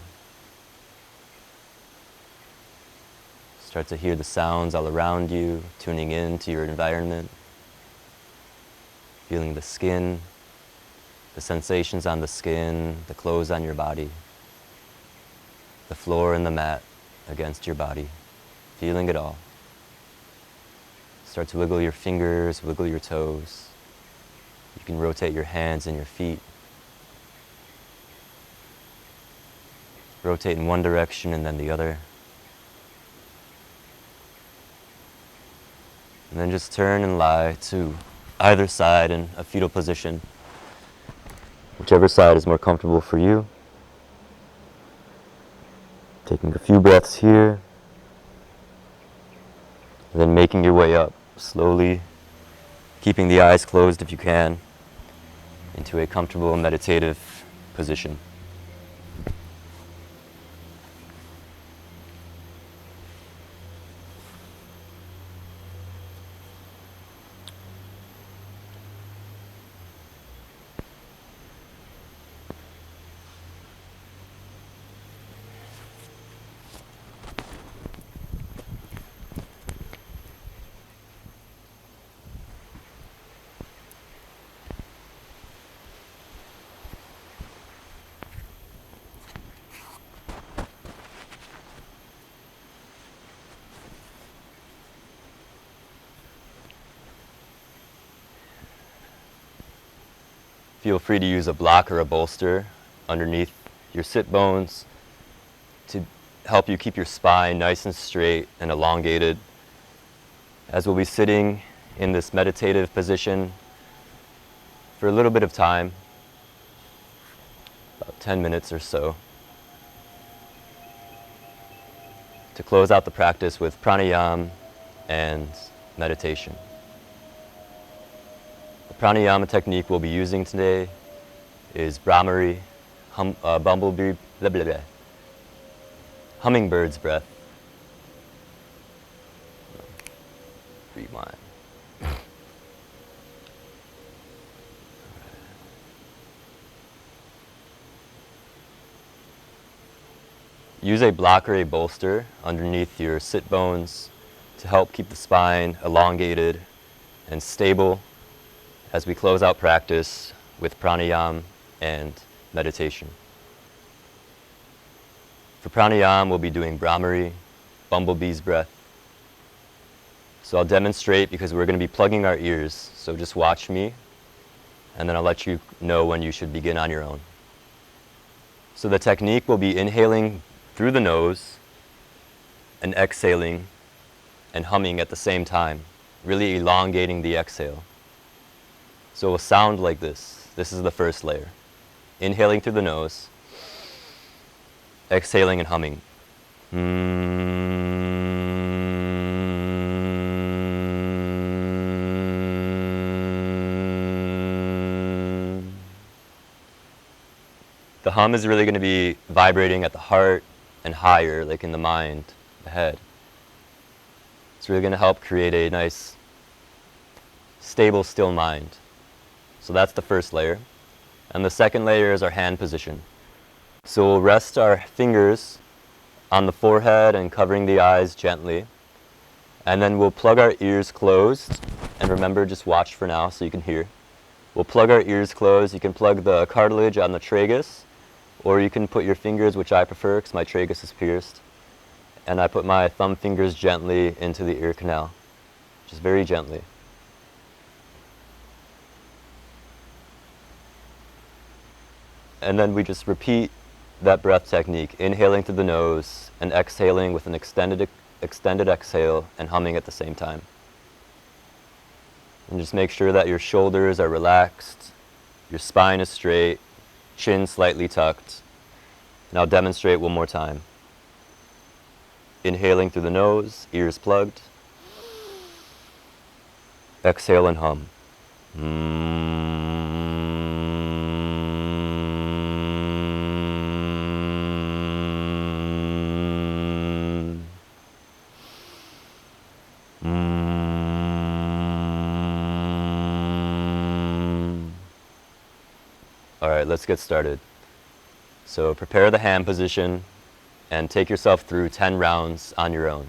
Start to hear the sounds all around you, tuning in to your environment, feeling the skin, the sensations on the skin, the clothes on your body, the floor and the mat against your body, feeling it all. Start to wiggle your fingers, wiggle your toes. You can rotate your hands and your feet. Rotate in one direction and then the other. And then just turn and lie to either side in a fetal position, whichever side is more comfortable for you. Taking a few breaths here, and then making your way up slowly, keeping the eyes closed if you can, into a comfortable meditative position. Feel free to use a block or a bolster underneath your sit bones to help you keep your spine nice and straight and elongated. As we'll be sitting in this meditative position for a little bit of time, about 10 minutes or so, to close out the practice with pranayama and meditation. The pranayama technique we'll be using today is Brhramari, hummingbird's breath. Rewind. Use a block or a bolster underneath your sit bones to help keep the spine elongated and stable as we close out practice with pranayama and meditation. For pranayama, we'll be doing Brhramari, bumblebee's breath. So I'll demonstrate because we're going to be plugging our ears. So just watch me, and then I'll let you know when you should begin on your own. So the technique will be inhaling through the nose and exhaling and humming at the same time, really elongating the exhale. So it will sound like this. This is the first layer. Inhaling through the nose, exhaling and humming. The hum is really going to be vibrating at the heart and higher, like in the mind, the head. It's really going to help create a nice, stable, still mind. So that's the first layer. And the second layer is our hand position. So we'll rest our fingers on the forehead and covering the eyes gently. And then we'll plug our ears closed. And remember, just watch for now so you can hear. We'll plug our ears closed. You can plug the cartilage on the tragus, or you can put your fingers, which I prefer because my tragus is pierced. And I put my thumb fingers gently into the ear canal, just very gently. And then we just repeat that breath technique, inhaling through the nose and exhaling with an extended exhale and humming at the same time. And just make sure that your shoulders are relaxed, your spine is straight, chin slightly tucked. And I'll demonstrate one more time. Inhaling through the nose, ears plugged. Exhale and hum. Alright, let's get started. So prepare the hand position and take yourself through 10 rounds on your own.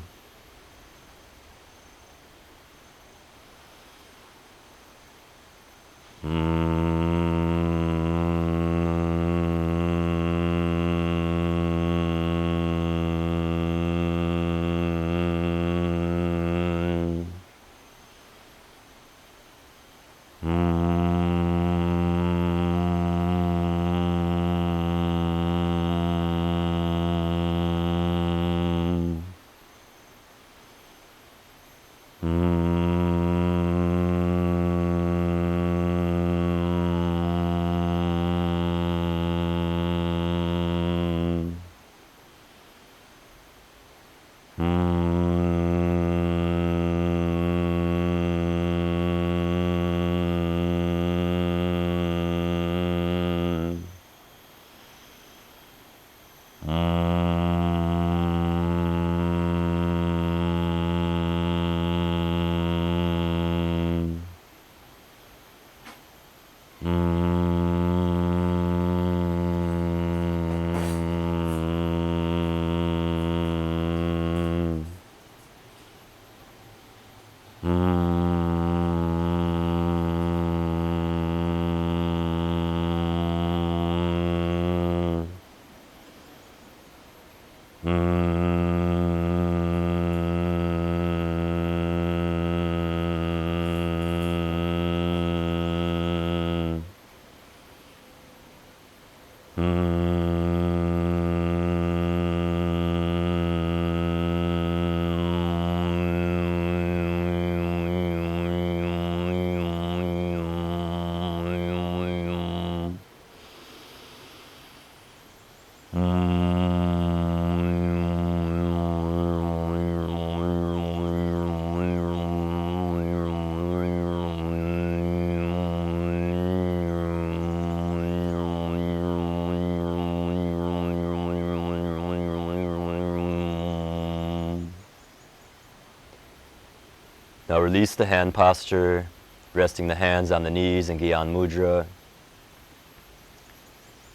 Now release the hand posture, resting the hands on the knees in Gyan Mudra,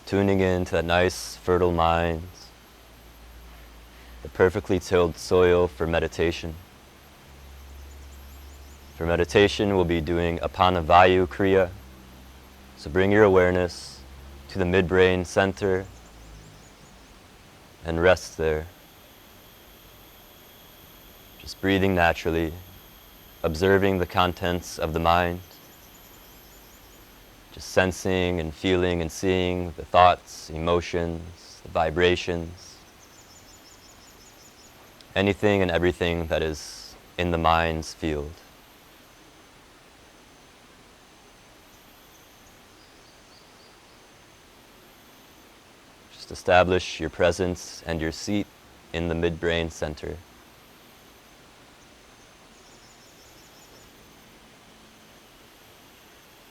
tuning into that nice, fertile mind, the perfectly tilled soil for meditation. For meditation, we'll be doing Apāna Vayu Kriya. So bring your awareness to the midbrain center and rest there. Just breathing naturally, observing the contents of the mind, just sensing and feeling and seeing the thoughts, emotions, the vibrations, anything and everything that is in the mind's field. Just establish your presence and your seat in the midbrain center.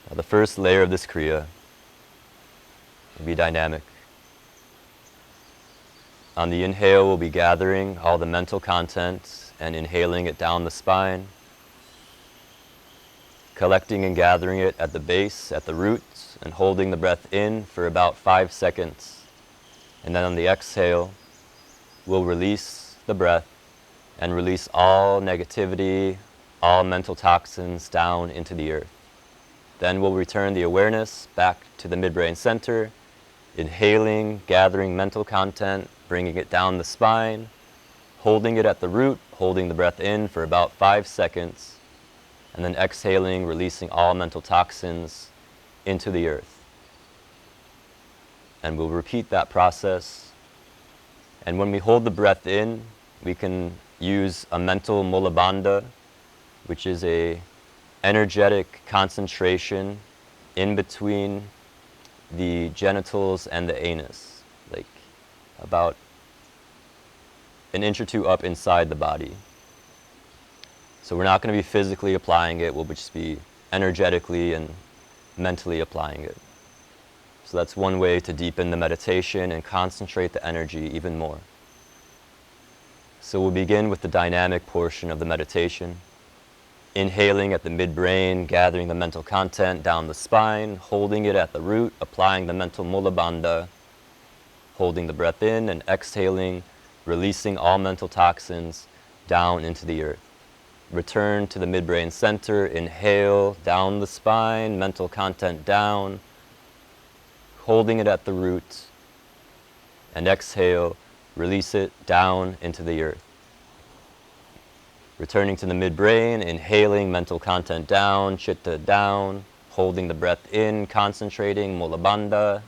Now, the first layer of this Kriya will be dynamic. On the inhale, we'll be gathering all the mental content and inhaling it down the spine, collecting and gathering it at the base, at the roots, and holding the breath in for about 5 seconds. And then on the exhale, we'll release the breath and release all negativity, all mental toxins down into the earth. Then we'll return the awareness back to the midbrain center, inhaling, gathering mental content, bringing it down the spine, holding it at the root, holding the breath in for about 5 seconds, and then exhaling, releasing all mental toxins into the earth. And we'll repeat that process. And when we hold the breath in, we can use a mental mulabandha, which is a energetic concentration in between the genitals and the anus, like about an inch or two up inside the body. So we're not going to be physically applying it, we'll just be energetically and mentally applying it. So that's one way to deepen the meditation and concentrate the energy even more. So we'll begin with the dynamic portion of the meditation. Inhaling at the midbrain, gathering the mental content down the spine, holding it at the root, applying the mental mula bandha, holding the breath in and exhaling, releasing all mental toxins down into the earth. Return to the midbrain center, inhale down the spine, mental content down, holding it at the root, and exhale, release it down into the earth. Returning to the midbrain, inhaling, mental content down, chitta down, holding the breath in, concentrating, mula bandha,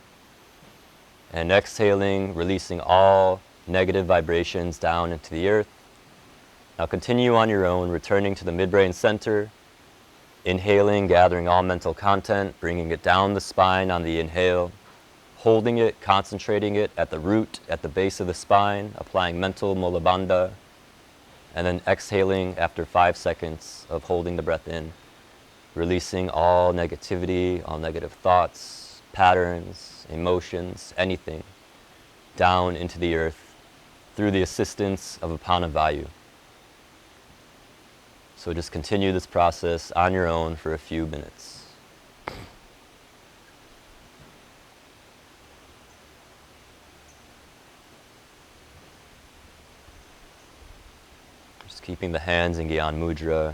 and exhaling, releasing all negative vibrations down into the earth. Now continue on your own, returning to the midbrain center, inhaling, gathering all mental content, bringing it down the spine on the inhale, holding it, concentrating it at the root, at the base of the spine, applying mental mula bandha, and then exhaling after 5 seconds of holding the breath in, releasing all negativity, all negative thoughts, patterns, emotions, anything, down into the earth through the assistance of Apāna Vayu. So just continue this process on your own for a few minutes. Just keeping the hands in Gyan Mudra.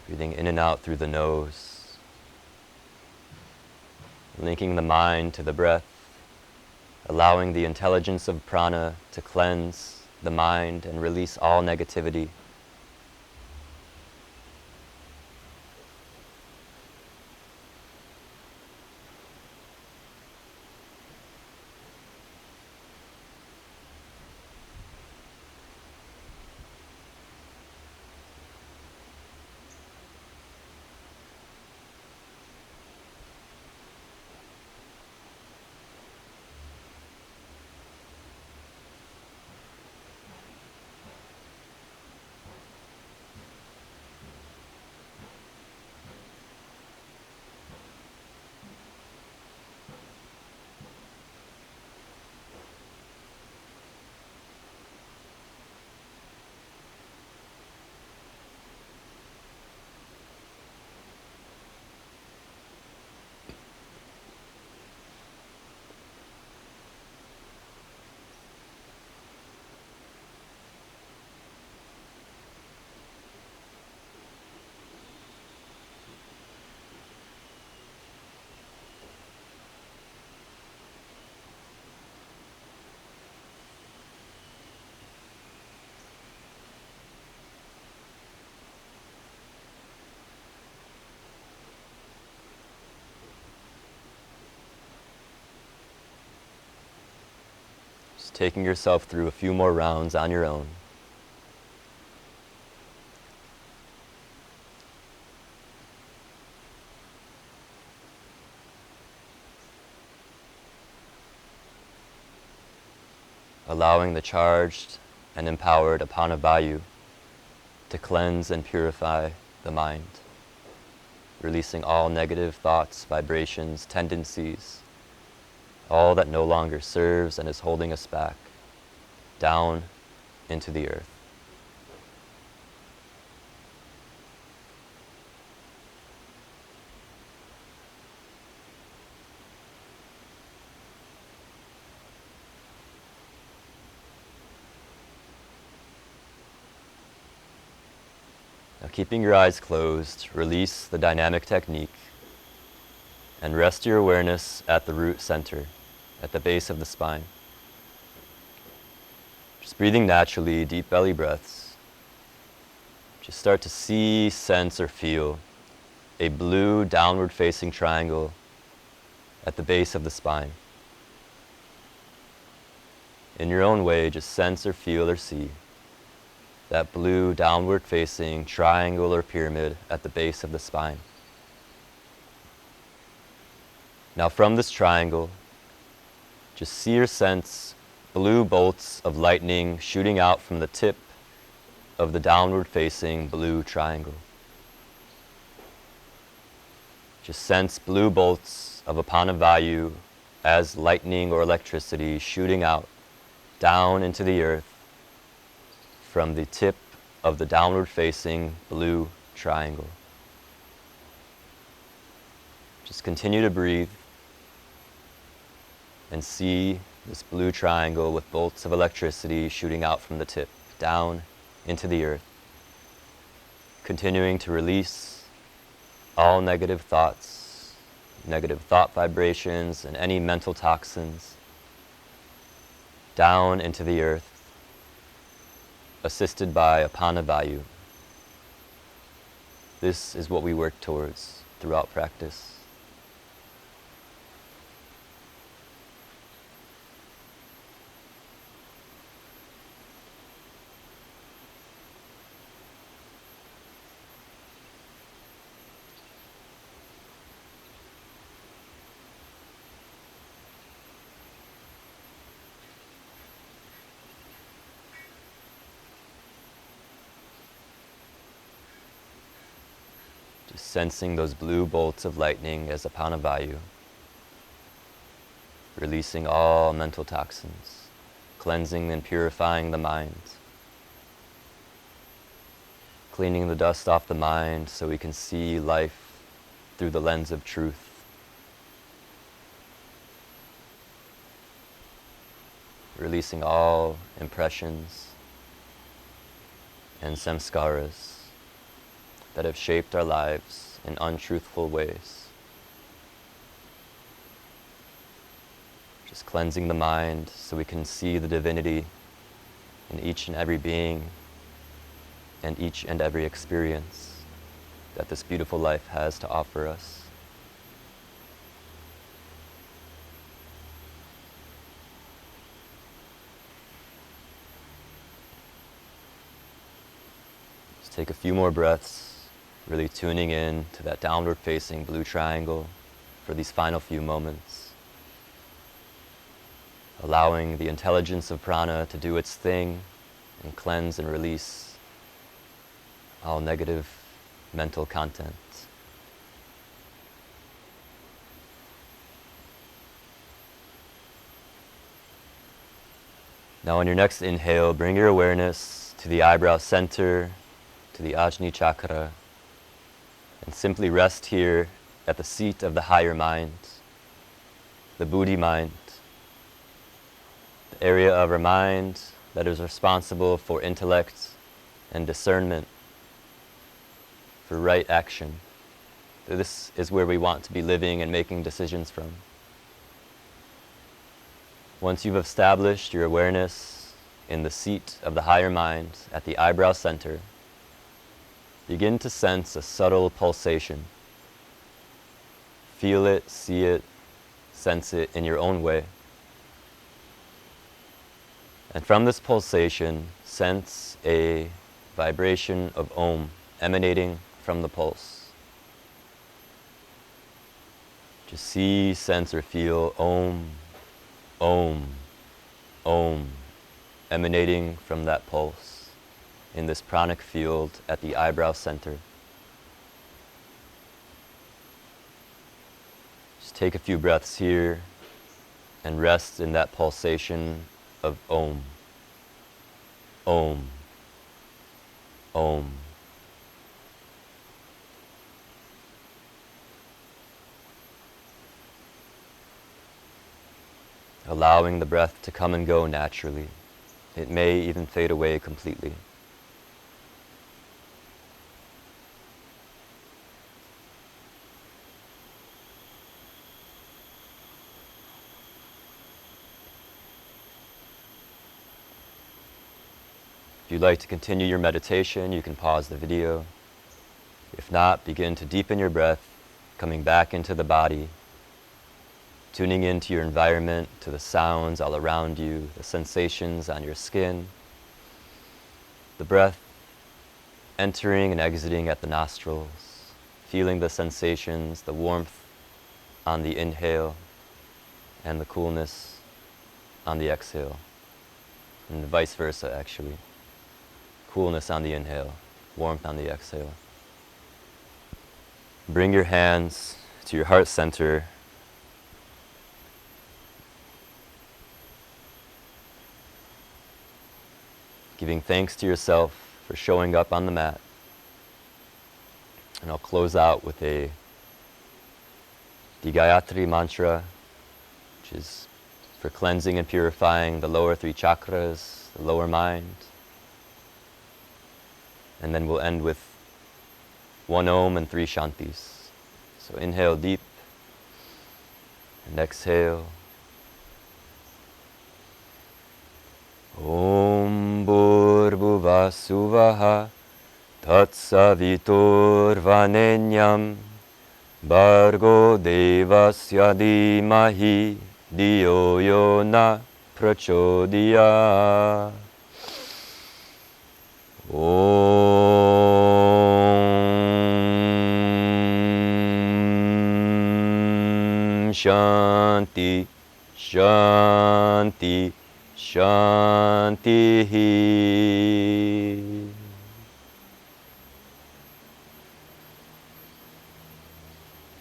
Breathing in and out through the nose. Linking the mind to the breath. Allowing the intelligence of prana to cleanse the mind and release all negativity. Just taking yourself through a few more rounds on your own. Allowing the charged and empowered Apāna Vayu to cleanse and purify the mind, releasing all negative thoughts, vibrations, tendencies, all that no longer serves and is holding us back, down into the earth. Now, keeping your eyes closed, release the dynamic technique and rest your awareness at the root center, at the base of the spine. Just breathing naturally, deep belly breaths. Just start to see, sense, or feel a blue downward facing triangle at the base of the spine. In your own way, just sense or feel or see that blue downward facing triangle or pyramid at the base of the spine. Now from this triangle, just see or sense blue bolts of lightning shooting out from the tip of the downward facing blue triangle. Just sense blue bolts of Apāna Vayu as lightning or electricity shooting out down into the earth from the tip of the downward facing blue triangle. Just continue to breathe and see this blue triangle with bolts of electricity shooting out from the tip down into the earth, continuing to release all negative thoughts, negative thought vibrations, and any mental toxins down into the earth, assisted by Apāna Vayu. This is what we work towards throughout practice. Just sensing those blue bolts of lightning as Apāna Vayu, releasing all mental toxins, cleansing and purifying the mind, cleaning the dust off the mind so we can see life through the lens of truth. Releasing all impressions and samskaras that have shaped our lives in untruthful ways. Just cleansing the mind so we can see the divinity in each and every being and each and every experience that this beautiful life has to offer us. Just take a few more breaths, really tuning in to that downward facing blue triangle for these final few moments. Allowing the intelligence of prana to do its thing and cleanse and release all negative mental content. Now on your next inhale, bring your awareness to the eyebrow center, to the Ajna chakra, and simply rest here at the seat of the higher mind, the buddhi mind, the area of our mind that is responsible for intellect and discernment, for right action. This is where we want to be living and making decisions from. Once you've established your awareness in the seat of the higher mind at the eyebrow center, begin to sense a subtle pulsation. Feel it, see it, sense it in your own way. And from this pulsation, sense a vibration of Om emanating from the pulse. Just see, sense, or feel Om, Om, Om emanating from that pulse in this pranic field at the eyebrow center. Just take a few breaths here and rest in that pulsation of Om, Om, Om. Allowing the breath to come and go naturally. It may even fade away completely. If you'd like to continue your meditation, you can pause the video. If not, begin to deepen your breath, coming back into the body, tuning into your environment, to the sounds all around you, the sensations on your skin, the breath entering and exiting at the nostrils, feeling the sensations, the warmth on the inhale, and the coolness on the exhale, and vice versa actually. Coolness on the inhale, warmth on the exhale. Bring your hands to your heart center. giving thanks to yourself for showing up on the mat. And I'll close out with the Gayatri mantra, which is for cleansing and purifying the lower 3 chakras, the lower mind. And then we'll end with 1 Om and 3 Shantis. So inhale deep and exhale. Om Bhurvubhuvah Suvah Tatsavitur Varenyam Bhargo Devasya Dhimahi Dhiyo Yo Na Prachodaya. Om Shanti Shanti Shanti.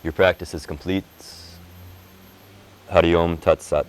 Your practice is complete. Hari Om Tat Sat.